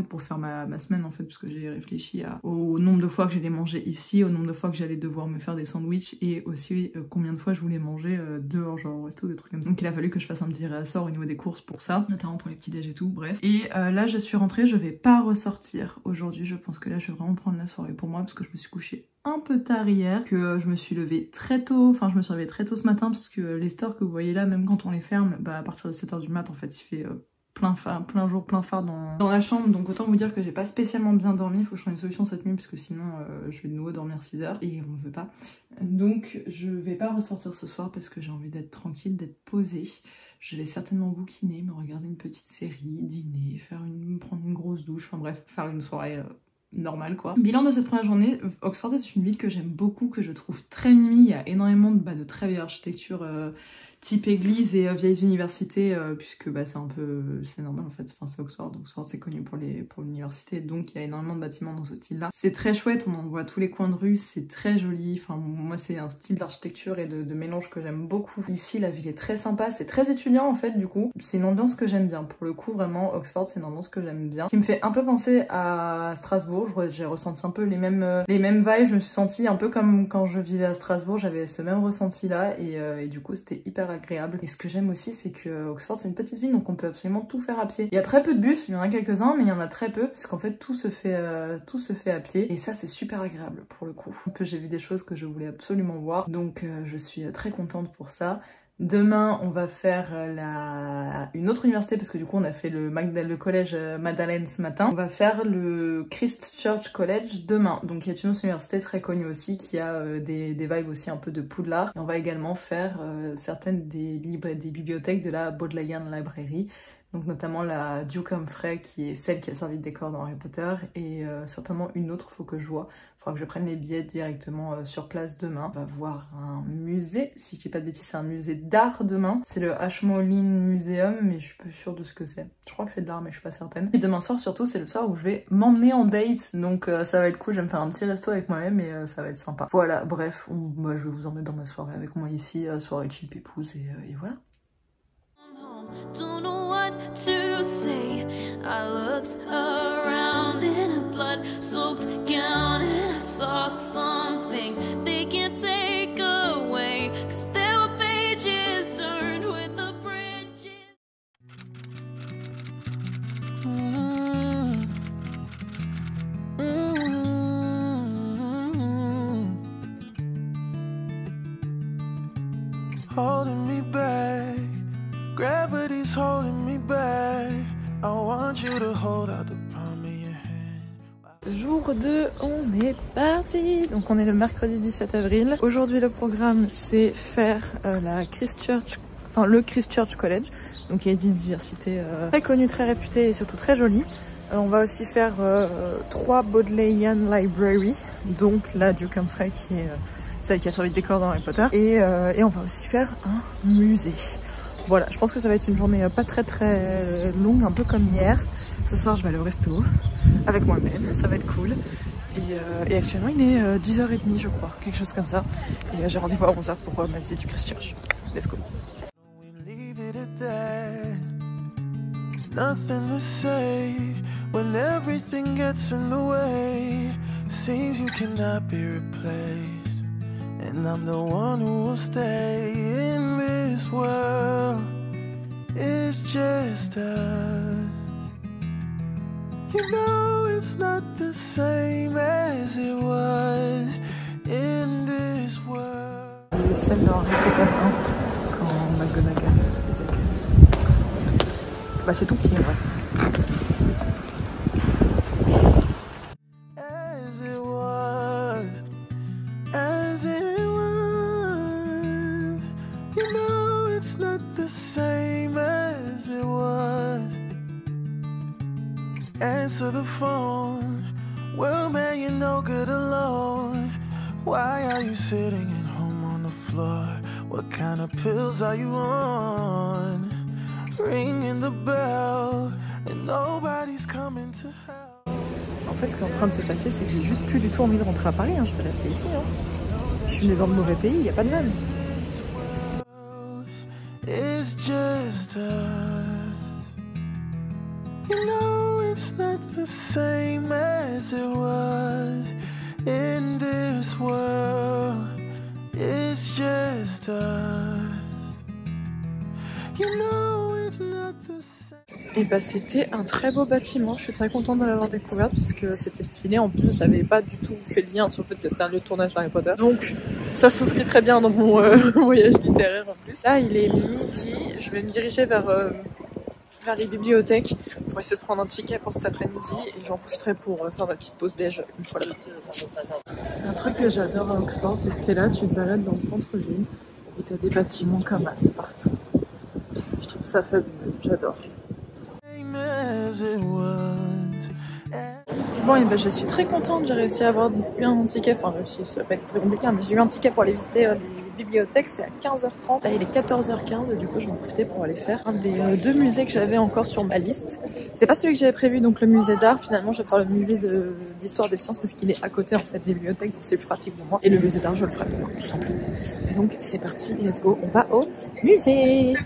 pour faire ma semaine en fait, parce que j'ai réfléchi au nombre de fois que j'allais manger ici, au nombre de fois que j'allais devoir me faire des sandwichs et aussi combien de fois je voulais manger dehors, genre au resto, des trucs comme ça. Donc il a fallu que je fasse un petit réassort au niveau des courses pour ça, notamment pour les petits déj et tout, bref. Et là je suis rentrée, je vais pas ressortir aujourd'hui, je pense que là je vais vraiment prendre la soirée pour moi parce que je me suis couchée un peu tard hier, que je me suis levée très tôt, enfin je me suis réveillée très tôt ce matin parce que les stores que vous voyez là, même quand on les ferme, à partir de 7h du mat en fait il fait plein jour, plein phare dans la chambre, donc autant vous dire que j'ai pas spécialement bien dormi. Il faut que je trouve une solution cette nuit parce que sinon je vais de nouveau dormir 6 heures et on veut pas. Donc je vais pas ressortir ce soir parce que j'ai envie d'être tranquille, d'être posée. Je vais certainement bouquiner, me regarder une petite série, dîner, prendre une grosse douche, enfin bref, faire une soirée normale quoi. Bilan de cette première journée, Oxford est une ville que j'aime beaucoup, que je trouve très mimi. Il y a énormément de très vieille architecture type église et vieilles universités, puisque c'est normal en fait, enfin c'est Oxford, Oxford c'est connu pour l'université, donc il y a énormément de bâtiments dans ce style là. C'est très chouette, on en voit à tous les coins de rue, c'est très joli, enfin moi c'est un style d'architecture et de mélange que j'aime beaucoup. Ici la ville est très sympa, c'est très étudiant en fait du coup, c'est une ambiance que j'aime bien, pour le coup vraiment Oxford c'est une ambiance que j'aime bien, qui me fait un peu penser à Strasbourg. J'ai ressenti un peu les mêmes vibes, je me suis sentie un peu comme quand je vivais à Strasbourg, j'avais ce même ressenti là et du coup c'était hyper agréable. Et ce que j'aime aussi c'est que Oxford c'est une petite ville donc on peut absolument tout faire à pied. Il y a très peu de bus, il y en a quelques-uns mais il y en a très peu parce qu'en fait tout se fait à pied et ça c'est super agréable pour le coup. J'ai vu des choses que je voulais absolument voir donc je suis très contente pour ça. Demain, on va faire une autre université parce que du coup, on a fait le collège Madeleine ce matin. On va faire le Christ Church College demain. Donc, il y a une autre université très connue aussi qui a des vibes aussi un peu de Poudlard. Et on va également faire certaines des bibliothèques de la Bodleian Library. Donc notamment la Duke Humphrey qui est celle qui a servi de décor dans Harry Potter et certainement une autre, faut que je vois. Il faudra que je prenne les billets directement sur place demain. On va voir un musée, si je dis pas de bêtises, c'est un musée d'art demain. C'est le Ashmolean Museum, mais je suis pas sûre de ce que c'est. Je crois que c'est de l'art, mais je suis pas certaine. Et demain soir surtout, c'est le soir où je vais m'emmener en date, donc ça va être cool. Je vais me faire un petit resto avec moi-même et ça va être sympa. Voilà, bref, je vais vous emmener dans ma soirée avec moi ici, soirée chill pépouze et voilà. Don't know what to say. I looked around in a blood-soaked gown and I saw something they can't take away. 'Cause there were pages turned with the branches. Holding me back, gravity's holding me back. I want you to hold out the palm of your hand. Jour 2, on est parti. Donc on est le mercredi 17 avril. Aujourd'hui le programme c'est faire le Christ Church College. Donc il y a une université très connue, très réputée et surtout très jolie. On va aussi faire 3 Bodleian Library, donc la Duke Humphrey qui est celle qui a servi de décor dans Harry Potter. Et on va aussi faire un musée. Voilà, je pense que ça va être une journée pas très longue, un peu comme hier. Ce soir, je vais aller au resto avec moi-même, ça va être cool. Et actuellement, il est 10h30, je crois, quelque chose comme ça. Et j'ai rendez-vous à 11h pour ma visite du Christ Church. Let's go. Nothing to say when everything gets in the way. Seems you cannot be replaced, and I'm the one who will stay in this world. It's just us. You know it's not the same as it was in this world. Le scène dans Harry Potter 1 quand McGonagall les accueille. Bah c'est tout petit en vrai. You know it's not the same as it was. Answer the phone. Well, man, you're no good alone. Why are you sitting at home on the floor? What kind of pills are you on? Ringing the bell and nobody's coming to help. En fait, ce qui est en train de se passer, c'est que j'ai juste plus du tout envie de rentrer à Paris. Je vais rester ici. Je suis née dans le mauvais pays, il n'y a pas de mal. It's just us. You know it's not the same as it was in this world. It's just us. You know it's not the same. Et bah c'était un très beau bâtiment, je suis très contente de l'avoir découvert parce que c'était stylé. En plus j'avais pas du tout fait le lien sur le fait que c'était un lieu de tournage d'Harry Potter. Donc ça s'inscrit très bien dans mon voyage littéraire en plus. Là il est midi, je vais me diriger vers vers les bibliothèques pour essayer de prendre un ticket pour cet après-midi et j'en profiterai pour faire ma petite pause déj une fois là-bas. Un truc que j'adore à Oxford, c'est que t'es là, tu te balades dans le centre-ville et t'as des bâtiments comme as partout. Je trouve ça fabuleux, j'adore. Bon, et ben je suis très contente, j'ai réussi à avoir eu un ticket, enfin même si ça va pas être très compliqué, mais j'ai eu un ticket pour aller visiter les bibliothèques, c'est à 15h30, là il est 14h15 et du coup je vais en profiter pour aller faire un des deux musées que j'avais encore sur ma liste. C'est pas celui que j'avais prévu, donc le musée d'art, finalement je vais faire le musée d'histoire des sciences parce qu'il est à côté en fait des bibliothèques, donc c'est plus pratique pour moi, et le musée d'art je le ferai tout simplement. Donc c'est parti, let's go, on va au musée.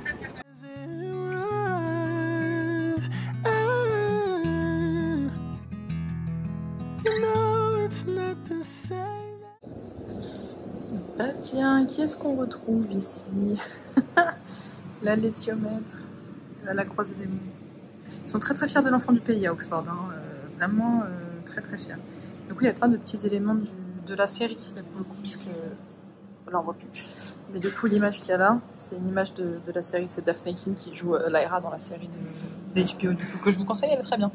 Bah tiens, qui est-ce qu'on retrouve ici? La laitiomètre, la croisée des monts. Ils sont très très fiers de l'enfant du pays à Oxford, hein. Vraiment très très fiers. Du coup il y a plein de petits éléments de la série, là, pour le coup, puisque... Là on voit plus. Mais du coup l'image qu'il y a là, c'est une image de la série, c'est Daphne King qui joue Lyra dans la série de HBO, du coup, que je vous conseille, elle est très bien.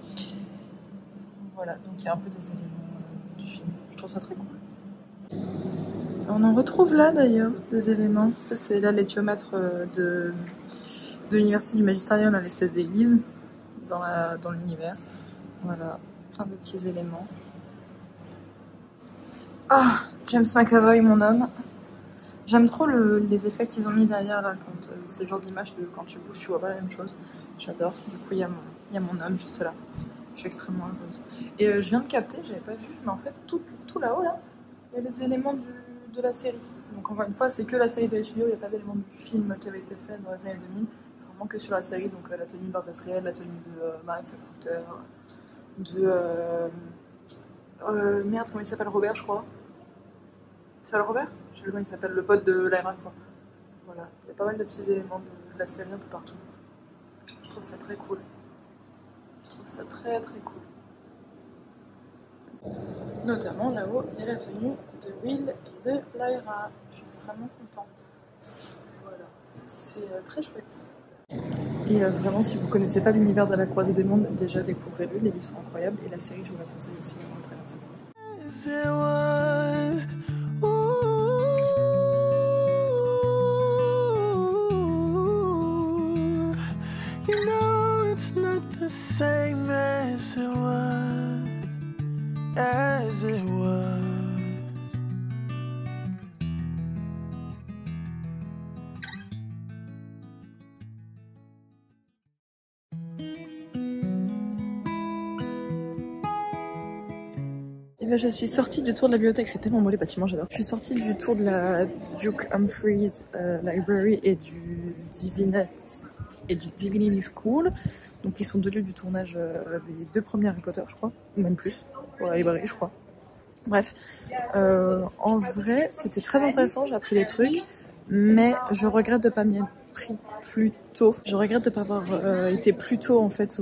Voilà, donc il y a un peu des éléments du film, je trouve ça très cool. On en retrouve là d'ailleurs des éléments. Ça c'est là l'éthiomètre de l'université du Magisterium, l'espèce d'église dans l'univers. Voilà, plein de petits éléments. Ah, James McAvoy, mon homme. J'aime trop les effets qu'ils ont mis derrière là, quand c'est le genre d'image de quand tu bouges, tu vois pas la même chose. J'adore. Du coup, il y a mon homme juste là. Je suis extrêmement heureuse. Et je viens de capter, j'avais pas vu, mais en fait, tout là-haut là, il y a les éléments de la série. Donc encore une fois, c'est que la série de HBO, il n'y a pas d'éléments du film qui avait été fait dans les années 2000. C'est vraiment que sur la série, donc la tenue de Lord Asriel, la tenue de Marissa Coulter, merde, comment il s'appelle, Robert, je crois. Il s'appelle Robert? Je sais pas comment il s'appelle, le pote de Lyra, quoi. Voilà, il y a pas mal de petits éléments de la série un peu partout. Je trouve ça très cool. Je trouve ça très très cool. Notamment là-haut, il y a la tenue de Will et de Lyra. Je suis extrêmement contente. Voilà, c'est très chouette. Et vraiment, si vous connaissez pas l'univers de la Croisée des Mondes, déjà découvrez-le, les livres sont incroyables et la série, je vous la conseille aussi, vraiment très bien faite. Same as it was, as it was. Et ben, je suis sortie du tour de la bibliothèque, c'est tellement beau les bâtiments, j'adore. Je suis sortie du tour de la Duke Humphreys Library et du Divinity School. Donc ils sont deux lieux du tournage des deux premiers Harry Potter, je crois, ou même plus, pour la librairie, je crois. Bref, en vrai, c'était très intéressant, j'ai appris des trucs, mais je regrette de pas m'y être pris plus tôt. Je regrette de pas avoir été plus tôt en fait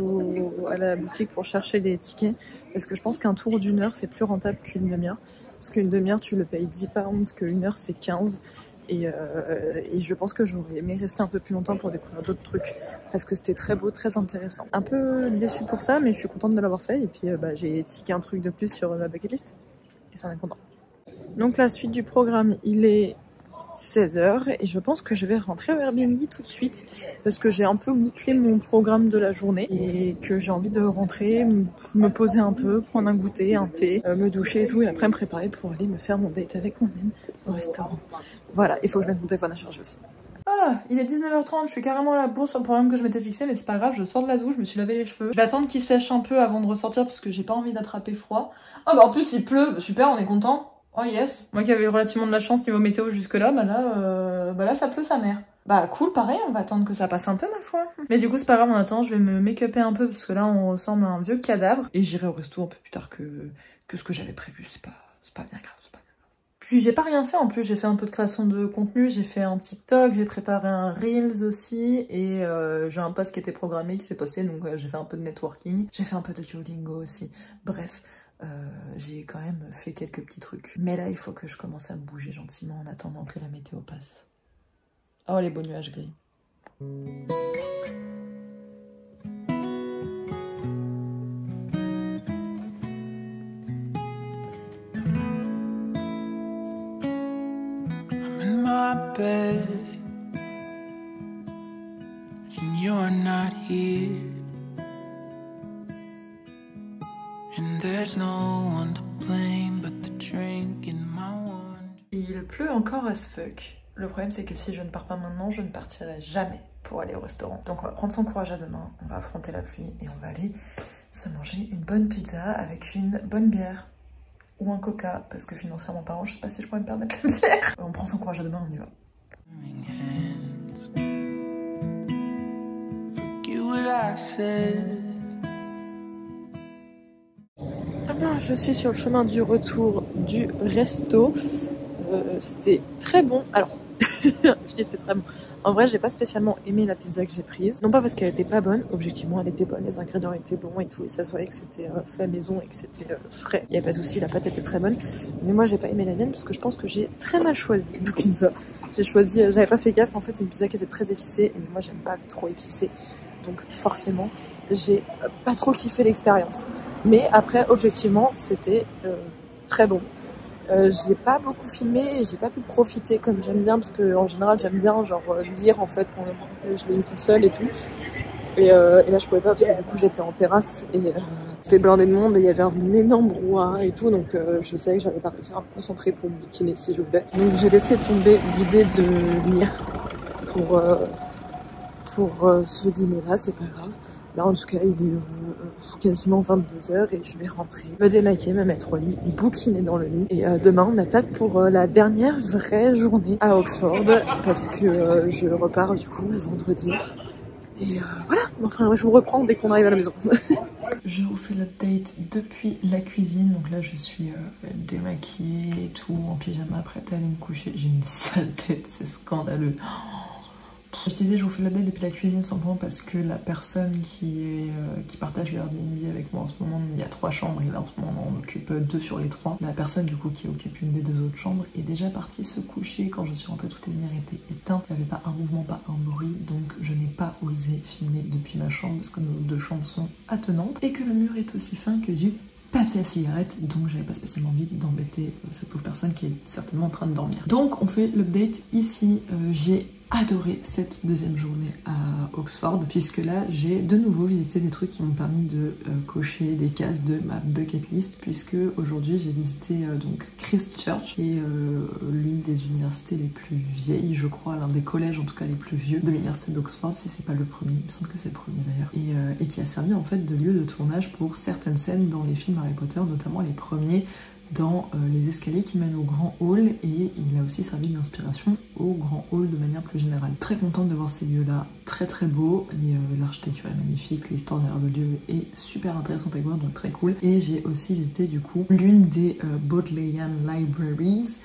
à la boutique pour chercher les tickets, parce que je pense qu'un tour d'une heure c'est plus rentable qu'une demi-heure, parce qu'une demi-heure tu le payes 10 pounds, qu'une heure c'est 15. Et je pense que j'aurais aimé rester un peu plus longtemps pour découvrir d'autres trucs parce que c'était très beau, très intéressant. Un peu déçue pour ça, mais je suis contente de l'avoir fait et puis j'ai tiqué un truc de plus sur la bucket list et ça en est content. Donc la suite du programme, il est 16h et je pense que je vais rentrer au Airbnb tout de suite parce que j'ai un peu bouclé mon programme de la journée et que j'ai envie de rentrer, me poser un peu, prendre un goûter, un thé, me doucher et tout et après me préparer pour aller me faire mon date avec moi-même au restaurant. Voilà, il faut que je mette mon téléphone à charger aussi. Ah, il est 19h30, je suis carrément à la bourre sur le programme que je m'étais fixé, mais c'est pas grave, je sors de la douche, je me suis lavé les cheveux. Je vais attendre qu'il sèche un peu avant de ressortir parce que j'ai pas envie d'attraper froid. Oh bah en plus il pleut, super, on est content. Oh yes. Moi qui avais relativement de la chance niveau météo jusque là, bah là ça pleut sa mère. Bah cool, pareil, on va attendre que ça passe un peu ma foi. Mais du coup c'est pas grave, en attendant je vais me make-upper un peu parce que là on ressemble à un vieux cadavre. Et j'irai au resto un peu plus tard que ce que j'avais prévu, c'est pas bien grave, c'est pas bien. Puis j'ai pas rien fait en plus, j'ai fait un peu de création de contenu, j'ai fait un TikTok, j'ai préparé un Reels aussi et j'ai un post qui était programmé qui s'est posté donc j'ai fait un peu de networking, j'ai fait un peu de Duolingo aussi, bref, j'ai quand même fait quelques petits trucs. Mais là il faut que je commence à me bouger gentiment en attendant que la météo passe. Oh les beaux nuages gris. my bed and you're not here, and there's no one to blame but the drink in my one. Il pleut encore as fuck. Le problème c'est que si je ne pars pas maintenant, je ne partirai jamais pour aller au restaurant. Donc on va prendre son courage à deux mains, on va affronter la pluie et on va aller se manger une bonne pizza avec une bonne bière. Ou un coca, parce que financièrement parlant, je sais pas si je pourrais me permettre la bière. On prend son courage à deux mains, on y va. Ah bien, je suis sur le chemin du retour du resto. C'était très bon. Alors, je dis c'était très bon. En vrai, j'ai pas spécialement aimé la pizza que j'ai prise. Non pas parce qu'elle était pas bonne, objectivement elle était bonne, les ingrédients étaient bons et tout, et ça se voyait que c'était fait à maison et que c'était frais. Il y a pas de souci, la pâte était très bonne. Mais moi j'ai pas aimé la mienne parce que je pense que j'ai très mal choisi la pizza. J'ai choisi, j'avais pas fait gaffe, en fait c'est une pizza qui était très épicée et moi j'aime pas trop épicé. Donc forcément, j'ai pas trop kiffé l'expérience. Mais après, objectivement, c'était très bon. J'ai pas beaucoup filmé et j'ai pas pu profiter comme j'aime bien parce que en général j'aime bien genre lire en fait pour le moment que je lis toute seule et tout. Et là je pouvais pas parce que du coup j'étais en terrasse et c'était blindé de monde et il y avait un énorme brouhaha et tout, donc je savais que j'allais pas réussir à me concentrer pour me bikiner si je voulais. Donc j'ai laissé tomber l'idée de lire pour ce dîner là, c'est pas grave. Là en tout cas il est quasiment 22h et je vais rentrer, me démaquiller, me mettre au lit, bouquiner dans le lit. Et demain on attaque pour la dernière vraie journée à Oxford parce que je repars du coup vendredi. Et voilà, enfin je vous reprends dès qu'on arrive à la maison. Je vous fais l'update depuis la cuisine. Donc là je suis démaquillée et tout, en pyjama, prête à aller me coucher. J'ai une sale tête, c'est scandaleux. Je disais, je vous fais l'update depuis la cuisine simplement parce que la personne qui partage l'Airbnb avec moi en ce moment, il y a 3 chambres et là en ce moment on occupe 2 sur les 3. La personne du coup qui occupe une des 2 autres chambres est déjà partie se coucher. Quand je suis rentrée, toutes les lumières étaient éteintes, il n'y avait pas un mouvement, pas un bruit, donc je n'ai pas osé filmer depuis ma chambre parce que nos 2 chambres sont attenantes et que le mur est aussi fin que du papier à cigarette, donc j'avais pas spécialement envie d'embêter cette pauvre personne qui est certainement en train de dormir. Donc on fait l'update ici. J'ai adoré cette deuxième journée à Oxford puisque là j'ai de nouveau visité des trucs qui m'ont permis de cocher des cases de ma bucket list, puisque aujourd'hui j'ai visité donc Christ Church, qui est l'une des universités les plus vieilles, je crois, l'un des collèges en tout cas les plus vieux de l'université d'Oxford, si c'est pas le premier, il me semble que c'est le premier d'ailleurs, et qui a servi en fait de lieu de tournage pour certaines scènes dans les films Harry Potter, notamment les premiers, dans les escaliers qui mènent au grand hall, et il a aussi servi d'inspiration au grand hall de manière plus générale. Très contente de voir ces lieux-là, très très beaux, et l'architecture est magnifique, l'histoire derrière le lieu est super intéressante à voir, donc très cool. Et j'ai aussi visité du coup l'une des Bodleian Libraries.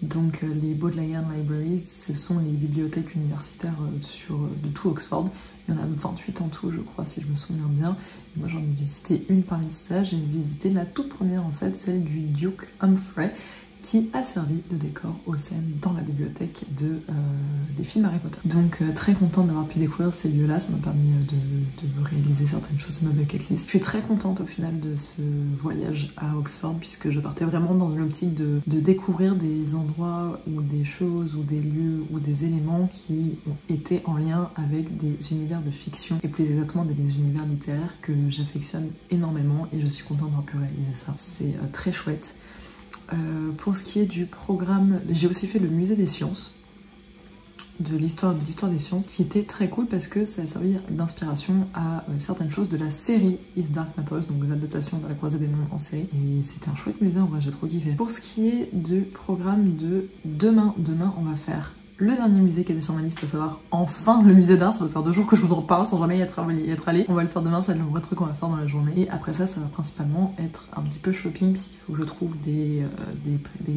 Donc les Bodleian Libraries, ce sont les bibliothèques universitaires de tout Oxford. Il y en a 28 en tout, je crois, si je me souviens bien. Et moi, j'en ai visité une parmi tout ça. J'ai visité la toute première, en fait, celle du Duke Humphrey, qui a servi de décor aux scènes dans la bibliothèque des films Harry Potter. Donc très contente d'avoir pu découvrir ces lieux-là, ça m'a permis de réaliser certaines choses sur ma bucket list. Je suis très contente au final de ce voyage à Oxford, puisque je partais vraiment dans l'optique de découvrir des endroits ou des choses ou des lieux ou des éléments qui ont été en lien avec des univers de fiction, et plus exactement des univers littéraires que j'affectionne énormément, et je suis contente d'avoir pu réaliser ça. C'est très chouette. Pour ce qui est du programme, j'ai aussi fait le musée des sciences, de l'histoire des sciences, qui était très cool parce que ça a servi d'inspiration à certaines choses de la série His Dark Matters, donc l'adaptation de La Croisée des Mondes en série, et c'était un chouette musée, en vrai j'ai trop kiffé. Pour ce qui est du programme de demain on va faire le dernier musée qui était sur ma liste, à savoir enfin le musée d'art. Ça va faire 2 jours que je vous en parle sans jamais y être allée. On va le faire demain, c'est le vrai truc qu'on va faire dans la journée. Et après ça va principalement être un petit peu shopping, puisqu'il faut que je trouve des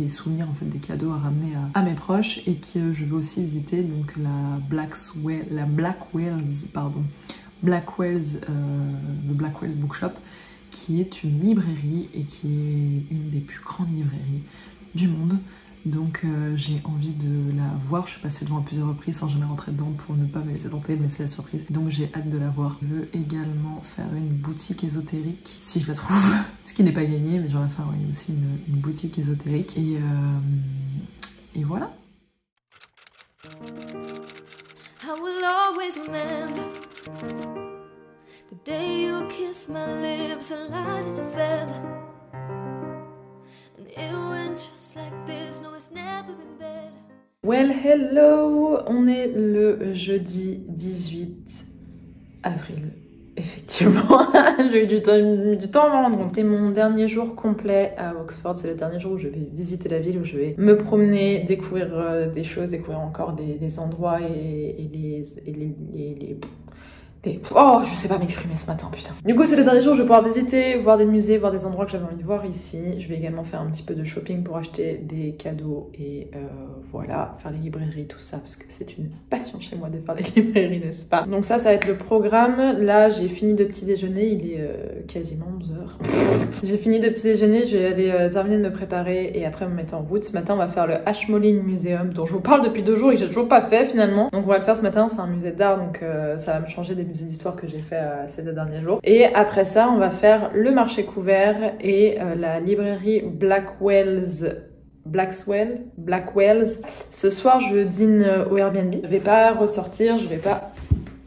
souvenirs, en fait, des cadeaux à ramener à mes proches, et que je vais aussi visiter donc le Blackwell's Bookshop, qui est une librairie et qui est une des plus grandes librairies du monde. Donc j'ai envie de la voir. Je suis passée devant à plusieurs reprises sans jamais rentrer dedans pour ne pas me laisser tenter, me laisser la surprise. Donc j'ai hâte de la voir. Je veux également faire une boutique ésotérique, si je la trouve, ce qui n'est pas gagné, mais j'aurais faire aussi une boutique ésotérique. Et voilà. always remember the day you kissed my lips, light as a feather. And it went just like this, no it's never been better. Well hello, on est le jeudi 18 avril. Effectivement, j'ai eu du temps à m'en rendre compte. C'est mon dernier jour complet à Oxford, c'est le dernier jour où je vais visiter la ville, où je vais me promener, découvrir des choses, découvrir encore des endroits et les... Oh, je sais pas m'exprimer ce matin, putain. Du coup, c'est le dernier jour où je vais pouvoir visiter, voir des musées, voir des endroits que j'avais envie de voir ici. Je vais également faire un petit peu de shopping pour acheter des cadeaux et voilà, faire les librairies, tout ça, parce que c'est une passion chez moi de faire les librairies, n'est-ce pas? Donc ça va être le programme. Là, j'ai fini de petit déjeuner, il est quasiment 11h. J'ai fini de petit déjeuner, je vais aller terminer de me préparer et après me mettre en route. Ce matin, on va faire le Ashmolean Museum, dont je vous parle depuis 2 jours et que j'ai toujours pas fait finalement. Donc on va le faire ce matin, c'est un musée d'art, donc ça va me changer des musées d'histoire que j'ai fait ces 2 derniers jours. Et après ça, on va faire le marché couvert et la librairie Blackwell's. Ce soir, je dîne au Airbnb. Je vais pas ressortir, je vais pas...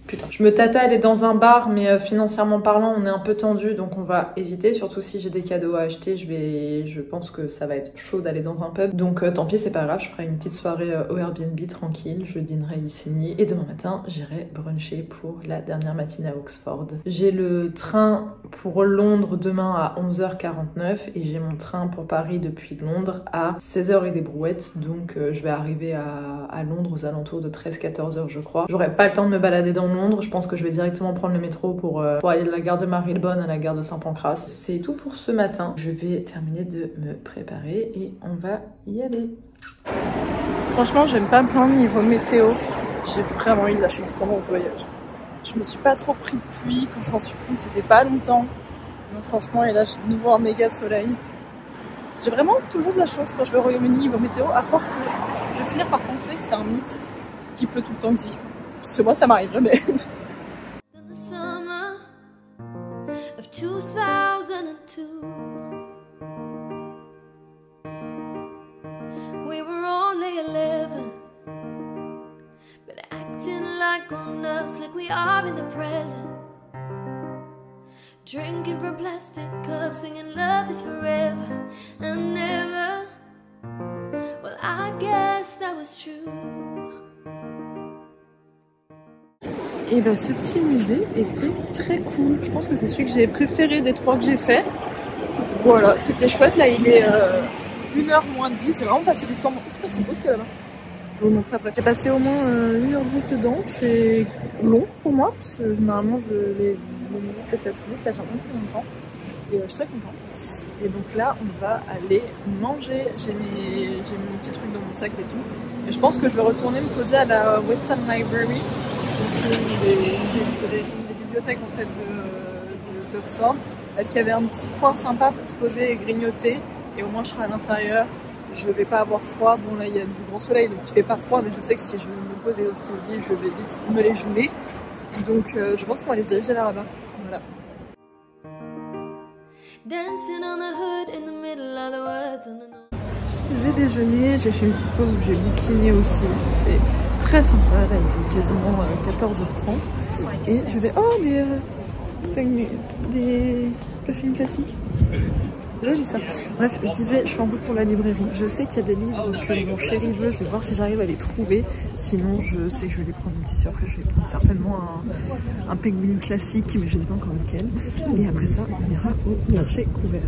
Putain, je me tâte à aller dans un bar, mais financièrement parlant, on est un peu tendu, donc on va éviter. Surtout si j'ai des cadeaux à acheter, je pense que ça va être chaud d'aller dans un pub. Donc tant pis, c'est pas grave, je ferai une petite soirée au Airbnb tranquille. Je dînerai ici et demain matin, j'irai bruncher pour la dernière matinée à Oxford. J'ai le train pour Londres demain à 11h49 et j'ai mon train pour Paris depuis Londres à 16h et des brouettes. Donc je vais arriver à Londres aux alentours de 13-14h, je crois. J'aurai pas le temps de me balader dans Londres. Je pense que je vais directement prendre le métro pour aller de la gare de Marylebone à la gare de Saint-Pancras. C'est tout pour ce matin. Je vais terminer de me préparer et on va y aller. Franchement, j'aime pas me plaindre niveau météo. J'ai vraiment eu de la chance pendant ce voyage. Je me suis pas trop pris de pluie. Quand je m'en suis pris, c'était pas longtemps. Donc franchement, et là, j'ai de nouveau un méga soleil. J'ai vraiment toujours de la chance quand je vais au Royaume-Uni niveau météo, à part que je vais finir par penser que c'est un mythe qui pleut tout le temps ici. Parce que moi, ça m'arrive jamais. In the summer of 2002, we were only 11, but acting like grown-ups, like we are in the present. Drinking from plastic cups, singing love is forever and never. Well, I guess that was true. Et bah ce petit musée était très cool. Je pense que c'est celui que j'ai préféré des 3 que j'ai fait. Voilà, c'était chouette. Là il est 1h moins 10. J'ai vraiment passé du temps. Oh, putain, c'est beau ce qu'il y a là-bas. Je vais vous montrer après. J'ai passé au moins 1h10 dedans. C'est long pour moi parce que généralement les musées facilitent. Là j'ai un peu plus longtemps. Et je suis très contente. Et donc là on va aller manger. J'ai mon petit truc dans mon sac et tout. Et je pense que je vais retourner me poser à la Western Library. C'est une des bibliothèques en fait d'Oxford. Est-ce qu'il y avait un petit coin sympa pour se poser et grignoter et au moins je serai à l'intérieur, je vais pas avoir froid. Bon là il y a du grand soleil donc il fait pas froid, mais je sais que si je me pose exhaustivement je vais vite me les geler. Donc je pense qu'on va les diriger vers là-bas. Voilà. J'ai déjeuné, j'ai fait une petite pause où j'ai bouquiné aussi. C'était très sympa, là il est quasiment 14h30 et je vais... Oh des puffins classiques, c'est joli ça. Bref, je disais, je suis en route pour la librairie. Je sais qu'il y a des livres que mon chéri veut, je vais voir si j'arrive à les trouver. Sinon je sais que je vais les prendre une petite surprise, je vais prendre certainement un penguin classique, mais je sais pas encore lequel. Et après ça, on ira au marché couvert.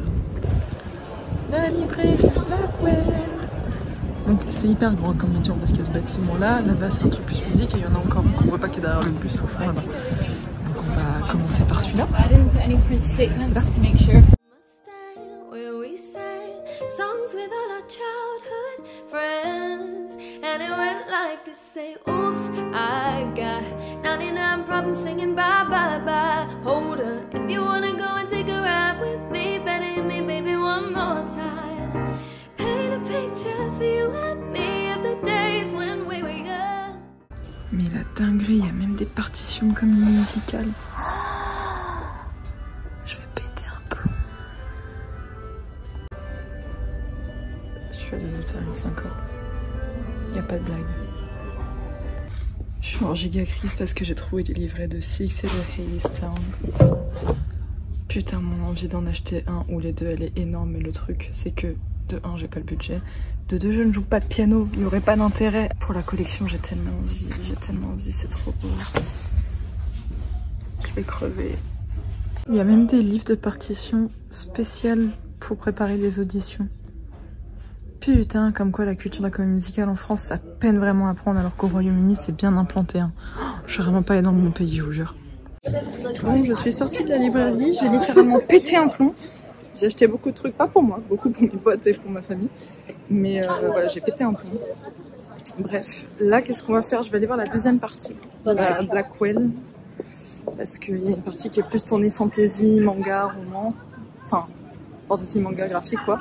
La librairie Blackwell. Donc c'est hyper grand comme médium parce qu'il y a ce bâtiment là-bas c'est un truc plus musique et il y en a encore qu'on voit pas qui est derrière le bus au fond là-bas. Donc on va commencer par celui-là. Mais la dinguerie, il y a même des partitions de comédie musicale. Je vais péter un plomb. Je suis à 2h45. Il n'y a pas de blague. Je suis en giga crise parce que j'ai trouvé des livrets de Six et de Hadestown. Putain, mon envie d'en acheter un ou les deux, elle est énorme. Mais le truc, c'est que de 1, j'ai pas le budget. De 2, je ne joue pas de piano. Il n'y aurait pas d'intérêt. Pour la collection, j'ai tellement envie. C'est trop beau. Je vais crever. Il y a même des livres de partitions spéciales pour préparer les auditions. Putain, comme quoi la culture de la comédie musicale en France, ça peine vraiment à prendre alors qu'au Royaume-Uni, c'est bien implanté. Hein. Oh, je suis vraiment pas allée dans mon pays, je vous jure. Bon, je suis sortie de la librairie, j'ai littéralement pété un plomb. J'ai acheté beaucoup de trucs, pas pour moi, beaucoup pour mes potes et pour ma famille. Mais voilà, j'ai pété un plomb. Bref, là, qu'est-ce qu'on va faire? Je vais aller voir la deuxième partie, la Blackwell. Parce qu'il y a une partie qui est plus tournée fantasy, manga, roman. Enfin, fantasy, manga, graphique, quoi.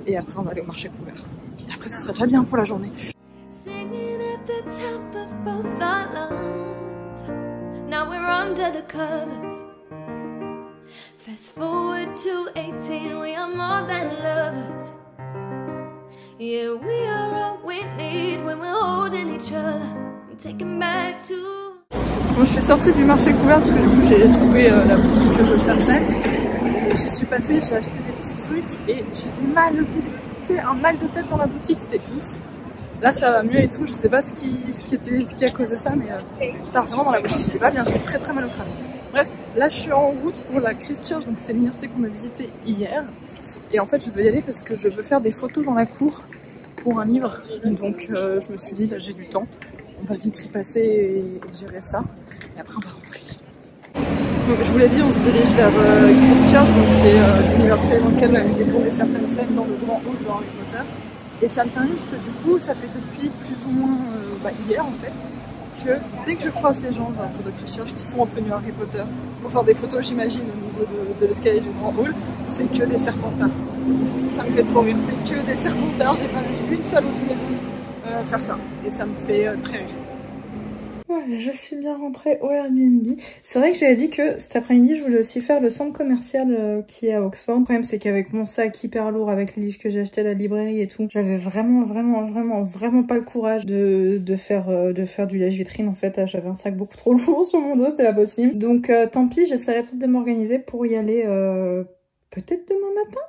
Et après, on va aller au marché couvert. Et après, ce sera déjà bien pour la journée. Singing at the top of both our lungs. Now we're under the covers. Fast forward to 18, we are more than lovers. Yeah, we are all we need when we're holding each other. I'm taking back to. Bon, je suis sortie du marché couvert parce que du coup j'ai trouvé la boutique que je cherchais. J'y suis passée, j'ai acheté des petits trucs et j'ai eu un mal de tête dans la boutique, c'était ouf. Là ça va mieux et tout, je sais pas ce qui a causé ça, mais vraiment dans la boutique c'était pas bien, j'ai très mal au crâne. Bref, là je suis en route pour la Christchurch, donc c'est l'université qu'on a visité hier. Et en fait je veux y aller parce que je veux faire des photos dans la cour pour un livre. Donc je me suis dit, là j'ai du temps. On va vite y passer et gérer ça. Et après, on va rentrer. Donc, je vous l'ai dit, on se dirige vers Christchurch, qui est l'université dans laquelle il est tourné certaines scènes dans le grand hall de Harry Potter. Et ça me fait rire parce que du coup, ça fait depuis plus ou moins hier en fait, que dès que je croise des gens aux alentours de Christchurch qui sont en tenue Harry Potter, pour faire des photos, j'imagine, au niveau de l'escalier du grand hall, c'est que des serpentards. Ça me fait trop rire, c'est que des serpentards. J'ai pas vu une seule autre maison faire ça et ça me fait très rire. Ouais, je suis bien rentrée au Airbnb. C'est vrai que j'avais dit que cet après-midi je voulais aussi faire le centre commercial qui est à Oxford. Le problème c'est qu'avec mon sac hyper lourd, avec les livres que j'ai achetés à la librairie et tout, j'avais vraiment pas le courage de faire du lèche-vitrine en fait. J'avais un sac beaucoup trop lourd sur mon dos, c'était pas possible. Donc tant pis, j'essaierai peut-être de m'organiser pour y aller peut-être demain matin.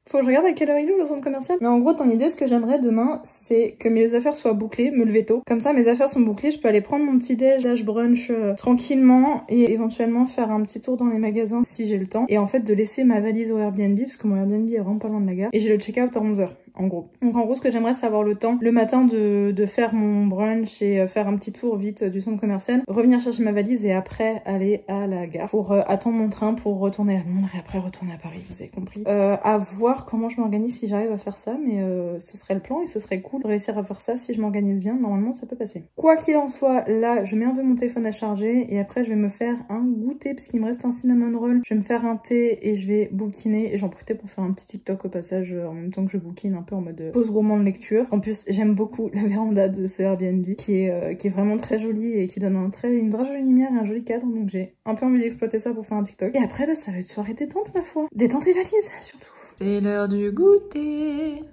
Faut que je regarde à quelle heure il est le centre commercial. Mais en gros, dans l'idée, ce que j'aimerais demain, c'est que mes affaires soient bouclées, me lever tôt. Comme ça, mes affaires sont bouclées, je peux aller prendre mon petit déj, brunch tranquillement et éventuellement faire un petit tour dans les magasins si j'ai le temps. Et en fait, de laisser ma valise au Airbnb, parce que mon Airbnb est vraiment pas loin de la gare. Et j'ai le check-out à 11h. En gros. Donc en gros, ce que j'aimerais, c'est avoir le temps le matin de faire mon brunch et faire un petit tour vite du centre commercial, revenir chercher ma valise et après aller à la gare pour attendre mon train pour retourner à Londres et après retourner à Paris, vous avez compris. À voir comment je m'organise si j'arrive à faire ça, mais ce serait le plan et ce serait cool de réussir à faire ça si je m'organise bien. Normalement, ça peut passer. Quoi qu'il en soit, là, je mets un peu mon téléphone à charger et après, je vais me faire un goûter parce qu'il me reste un cinnamon roll. Je vais me faire un thé et je vais bouquiner et j'en profite pour faire un petit TikTok au passage en même temps que je bouquine un peu en mode pause gourmand de lecture. En plus, j'aime beaucoup la véranda de ce Airbnb qui est vraiment très jolie et qui donne une très jolie lumière et un joli cadre. Donc j'ai un peu envie d'exploiter ça pour faire un TikTok. Et après, ça va être soirée détente ma foi. Détente et valise surtout. C'est l'heure du goûter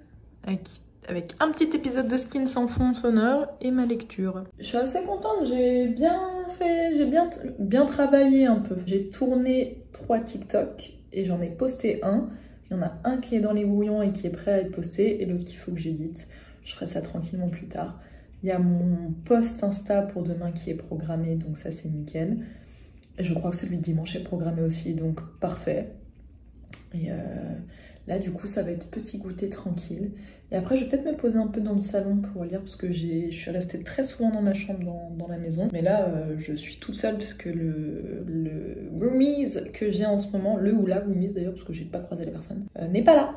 avec un petit épisode de Skin sans fond sonore et ma lecture. Je suis assez contente, j'ai bien travaillé un peu. J'ai tourné 3 TikTok et j'en ai posté un. Il y en a un qui est dans les brouillons et qui est prêt à être posté et l'autre qu'il faut que j'édite. Je ferai ça tranquillement plus tard. Il y a mon post Insta pour demain qui est programmé, donc ça c'est nickel. Et je crois que celui de dimanche est programmé aussi, donc parfait. Et là du coup ça va être petit goûter tranquille. Et après je vais peut-être me poser un peu dans le salon pour lire parce que je suis restée très souvent dans ma chambre dans la maison. Mais là je suis toute seule parce que le roomies que j'ai en ce moment, le ou la roomies d'ailleurs parce que j'ai pas croisé la personne, n'est pas là.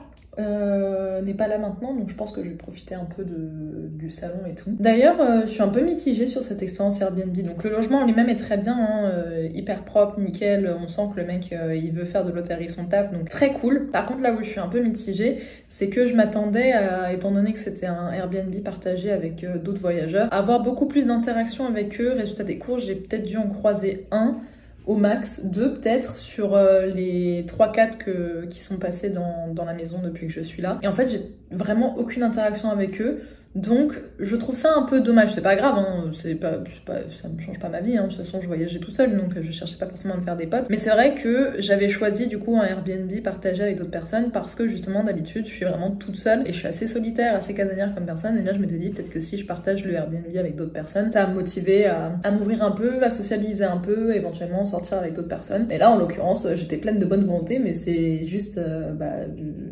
N'est pas là maintenant, donc je pense que je vais profiter un peu du salon et tout. D'ailleurs, je suis un peu mitigée sur cette expérience Airbnb. Donc le logement en lui-même est très bien, hein, hyper propre, nickel. On sent que le mec, il veut faire de l'hôtellerie son taf, donc très cool. Par contre, là où je suis un peu mitigée, c'est que je m'attendais à, étant donné que c'était un Airbnb partagé avec d'autres voyageurs, à avoir beaucoup plus d'interaction avec eux. Résultat des courses, j'ai peut-être dû en croiser un au max, 2 peut-être sur les 3-4 qui sont passés dans la maison depuis que je suis là. Et en fait, j'ai vraiment aucune interaction avec eux. Donc je trouve ça un peu dommage, c'est pas grave, hein, ça me change pas ma vie, hein. De toute façon je voyageais tout seul donc je cherchais pas forcément à me faire des potes. Mais c'est vrai que j'avais choisi du coup un Airbnb partagé avec d'autres personnes parce que justement d'habitude je suis vraiment toute seule et je suis assez solitaire, assez casanière comme personne. Et là je m'étais dit peut-être que si je partage le Airbnb avec d'autres personnes, ça va me motiver à m'ouvrir un peu, à sociabiliser un peu, éventuellement sortir avec d'autres personnes. Et là en l'occurrence j'étais pleine de bonne volonté mais c'est juste,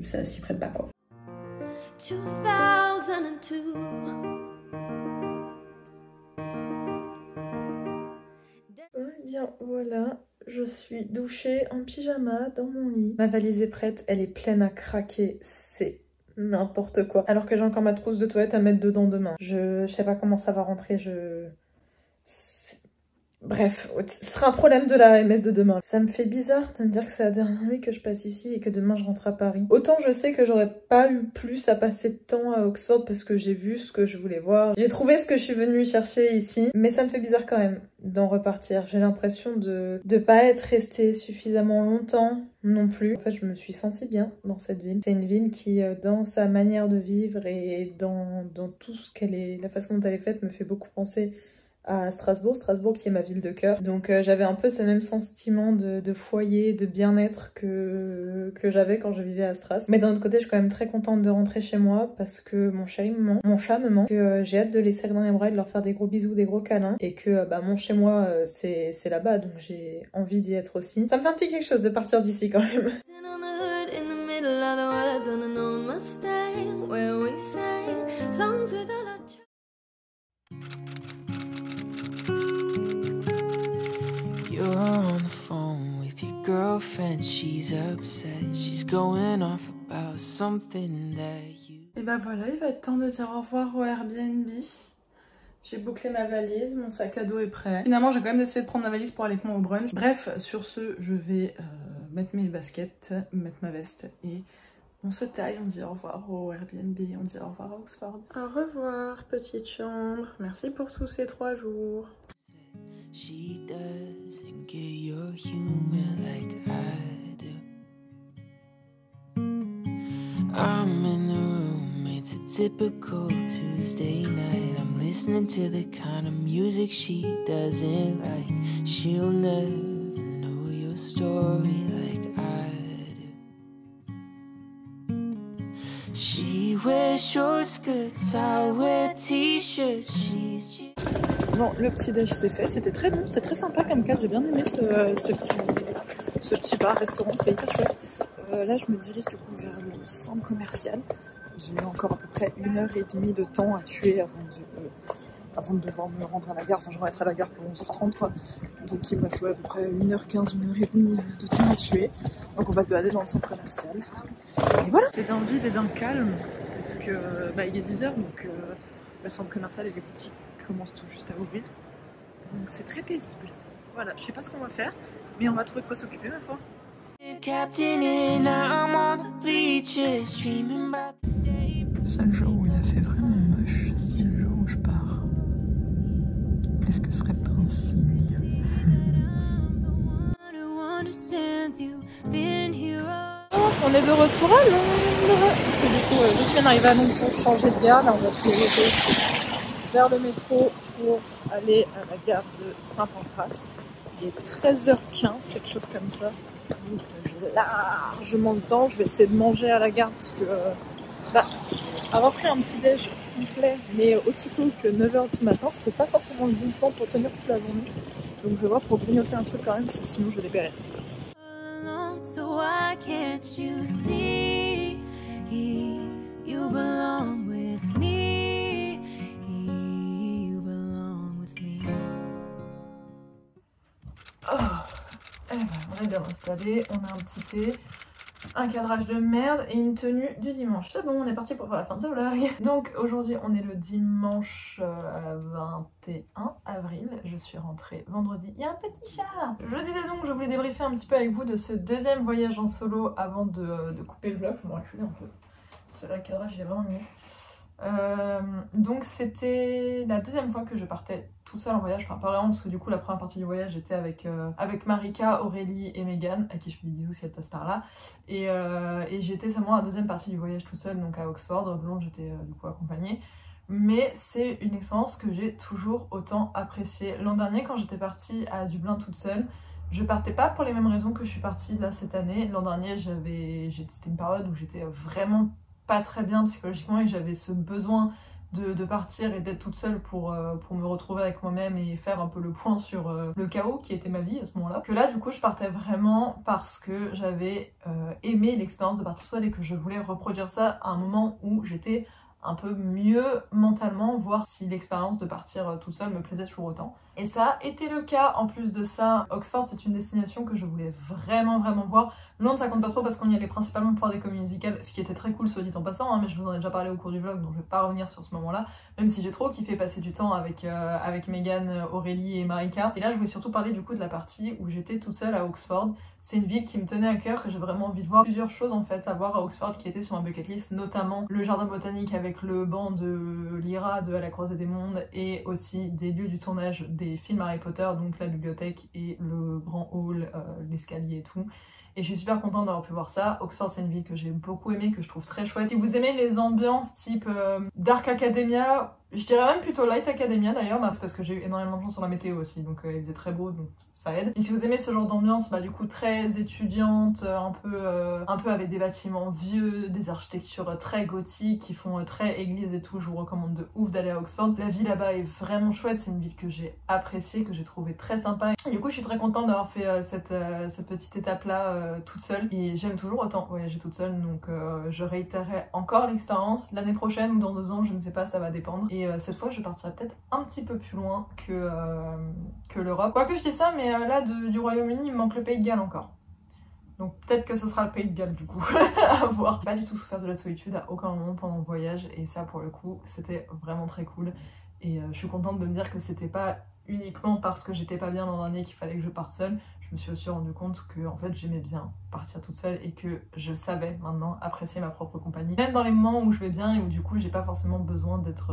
ça s'y prête pas quoi. 2002. Bien voilà, je suis douchée en pyjama dans mon lit. Ma valise est prête, elle est pleine à craquer, c'est n'importe quoi. Alors que j'ai encore ma trousse de toilette à mettre dedans demain. Je sais pas comment ça va rentrer, Bref, ce sera un problème de la MS de demain. Ça me fait bizarre de me dire que c'est la dernière nuit que je passe ici et que demain je rentre à Paris. Autant je sais que j'aurais pas eu plus à passer de temps à Oxford parce que j'ai vu ce que je voulais voir. J'ai trouvé ce que je suis venue chercher ici, mais ça me fait bizarre quand même d'en repartir. J'ai l'impression de pas être restée suffisamment longtemps non plus. En fait, je me suis sentie bien dans cette ville. C'est une ville qui, dans sa manière de vivre et dans tout ce qu'elle est, la façon dont elle est faite, me fait beaucoup penser à Strasbourg qui est ma ville de cœur. Donc j'avais un peu ce même sentiment de foyer, de bien-être que j'avais quand je vivais à Strasbourg. Mais d'un autre côté, je suis quand même très contente de rentrer chez moi parce que mon chéri me manque, mon chat me manque, que j'ai hâte de les serrer dans les bras et de leur faire des gros bisous, des gros câlins, et que mon chez moi c'est là-bas, donc j'ai envie d'y être aussi. Ça me fait un petit quelque chose de partir d'ici quand même. You're on the phone with your girlfriend, she's upset, she's going off about something that you... Et bah voilà, il va être temps de dire au revoir au Airbnb. J'ai bouclé ma valise, mon sac à dos est prêt. Finalement, j'ai quand même essayé de prendre ma valise pour aller avec moi au brunch. Bref, sur ce, je vais mettre mes baskets, mettre ma veste et on se taille, on dit au revoir au Airbnb, on dit au revoir à Oxford. Au revoir, petite chambre. Merci pour tous ces 3 jours. She doesn't get your humor like I do. I'm in the room, it's a typical Tuesday night. I'm listening to the kind of music she doesn't like. She'll never know your story like I do. She wears short skirts, I wear t-shirts. She's... Bon, le petit déj c'est fait, c'était très bon, c'était très sympa comme cadre, j'ai bien aimé ce petit bar, restaurant, c'était hyper chouette. Là je me dirige du coup vers le centre commercial. J'ai encore à peu près 1h30 de temps à tuer avant de devoir me rendre à la gare, enfin je vais être à la gare pour 11h30 quoi. Donc il me reste à peu près 1h15, 1h30 de temps à tuer. Donc on va se balader dans le centre commercial. Et voilà. C'est d'un vide et d'un calme, parce que il est 10h donc le centre commercial et les boutiques commence tout juste à ouvrir, donc c'est très paisible. Voilà, je sais pas ce qu'on va faire, mais on va trouver de quoi s'occuper ma foi. 5 seul jour où il a fait vraiment moche, c'est le jour où je pars. Est-ce que ce serait pas un signe? On est de retour à Londres, parce que du coup je suis bien arrivée à Londres pour changer de gare. Là on va se diriger vers le métro pour aller à la gare de Saint-Pancras. Il est 13h15, quelque chose comme ça. Donc j'ai largement le temps. Je vais essayer de manger à la gare parce que avoir pris un petit déj complet, mais aussitôt que 9h du matin, c'était pas forcément le bon plan pour tenir toute la journée. Donc je vais voir pour grignoter un truc quand même, parce que sinon je vais libérer. So why can't you see you belong with me? You belong with me. Oh, et voilà, on est bien installé, on a un petit thé, un cadrage de merde et une tenue du dimanche. C'est bon, on est parti pour faire la fin de ce vlog. Donc aujourd'hui on est le dimanche 21 avril, je suis rentrée vendredi. Il y a un petit chat. Je disais donc, je voulais débriefer un petit peu avec vous de ce deuxième voyage en solo avant de couper le vlog. Je vais me reculer un peu, parce que là le cadrage il est vraiment limite. Donc c'était la deuxième fois que je partais toute seule en voyage, enfin pas vraiment parce que du coup la première partie du voyage j'étais avec Marika, Aurélie et Megan, à qui je fais des bisous si elle passe par là, et j'étais seulement la deuxième partie du voyage toute seule, donc à Oxford. Londres j'étais du coup accompagnée, mais c'est une expérience que j'ai toujours autant appréciée. L'an dernier quand j'étais partie à Dublin toute seule, je partais pas pour les mêmes raisons que je suis partie là cette année. L'an dernier c'était une période où j'étais vraiment pas très bien psychologiquement et j'avais ce besoin de partir et d'être toute seule pour me retrouver avec moi-même et faire un peu le point sur le chaos qui était ma vie à ce moment-là. Que là du coup je partais vraiment parce que j'avais aimé l'expérience de partir seule et que je voulais reproduire ça à un moment où j'étais un peu mieux mentalement, voir si l'expérience de partir toute seule me plaisait toujours autant. Et ça a été le cas. En plus de ça, Oxford c'est une destination que je voulais vraiment voir. Londres ça compte pas trop parce qu'on y allait principalement pour voir des comédies musicales, ce qui était très cool soit dit en passant, hein, mais je vous en ai déjà parlé au cours du vlog donc je vais pas revenir sur ce moment là, même si j'ai trop kiffé passer du temps avec Megan, Aurélie et Marika. Et là je voulais surtout parler du coup de la partie où j'étais toute seule à Oxford. C'est une ville qui me tenait à cœur, que j'ai vraiment envie de voir. Plusieurs choses en fait à voir à Oxford qui étaient sur ma bucket list, notamment le jardin botanique avec le banc de Lyra de À la croisée des mondes, et aussi des lieux du tournage des films Harry Potter, donc la bibliothèque et le grand hall, l'escalier et tout. Et je suis super contente d'avoir pu voir ça. Oxford c'est une ville que j'ai beaucoup aimée, que je trouve très chouette. Si vous aimez les ambiances type Dark Academia, je dirais même plutôt Light Academia d'ailleurs, c'est parce que j'ai eu énormément de chance sur la météo aussi, donc il faisait très beau, donc ça aide. Et si vous aimez ce genre d'ambiance, bah du coup très étudiante, un peu avec des bâtiments vieux, des architectures très gothiques, qui font très église et tout, je vous recommande de ouf d'aller à Oxford. La vie là-bas est vraiment chouette, c'est une ville que j'ai appréciée, que j'ai trouvé très sympa. Et du coup je suis très contente d'avoir fait cette petite étape là toute seule, et j'aime toujours autant voyager toute seule, donc je réitérerai encore l'expérience l'année prochaine ou dans 2 ans, je ne sais pas, ça va dépendre. Et cette fois je partirai peut-être un petit peu plus loin que l'Europe. Quoique je dis ça, mais là du Royaume-Uni il me manque le Pays de Galles encore. Donc peut-être que ce sera le Pays de Galles du coup, à voir. J'ai pas du tout souffert de la solitude à aucun moment pendant le voyage, et ça pour le coup c'était vraiment très cool. Et je suis contente de me dire que c'était pas uniquement parce que j'étais pas bien l'an dernier qu'il fallait que je parte seule. Je me suis aussi rendu compte que en fait j'aimais bien partir toute seule et que je savais maintenant apprécier ma propre compagnie, même dans les moments où je vais bien et où du coup j'ai pas forcément besoin d'être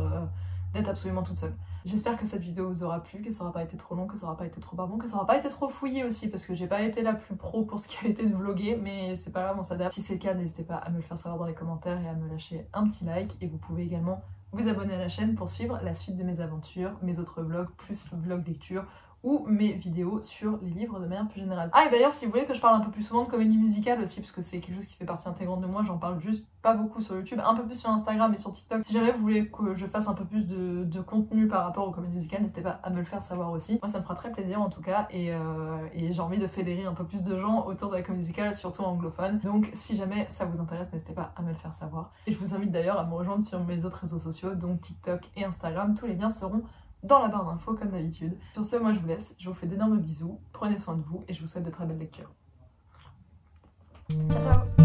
absolument toute seule. J'espère que cette vidéo vous aura plu, que ça aura pas été trop long, que ça aura pas été trop barbant, que ça aura pas été trop fouillé aussi, parce que j'ai pas été la plus pro pour ce qui a été de vlogger, mais c'est pas grave, on s'adapte. Si c'est le cas, n'hésitez pas à me le faire savoir dans les commentaires et à me lâcher un petit like, et vous pouvez également vous abonner à la chaîne pour suivre la suite de mes aventures, mes autres vlogs, plus le vlog lecture, ou mes vidéos sur les livres de manière plus générale. Ah, et d'ailleurs si vous voulez que je parle un peu plus souvent de comédie musicale aussi, parce que c'est quelque chose qui fait partie intégrante de moi, j'en parle juste pas beaucoup sur YouTube, un peu plus sur Instagram et sur TikTok. Si jamais vous voulez que je fasse un peu plus de contenu par rapport aux comédies musicales, n'hésitez pas à me le faire savoir aussi. Moi ça me fera très plaisir en tout cas, et j'ai envie de fédérer un peu plus de gens autour de la comédie musicale, surtout anglophone. Donc si jamais ça vous intéresse, n'hésitez pas à me le faire savoir. Et je vous invite d'ailleurs à me rejoindre sur mes autres réseaux sociaux, donc TikTok et Instagram. Tous les liens seront dans la barre d'infos comme d'habitude. Sur ce, moi je vous laisse, je vous fais d'énormes bisous, prenez soin de vous et je vous souhaite de très belles lectures. Ciao ciao.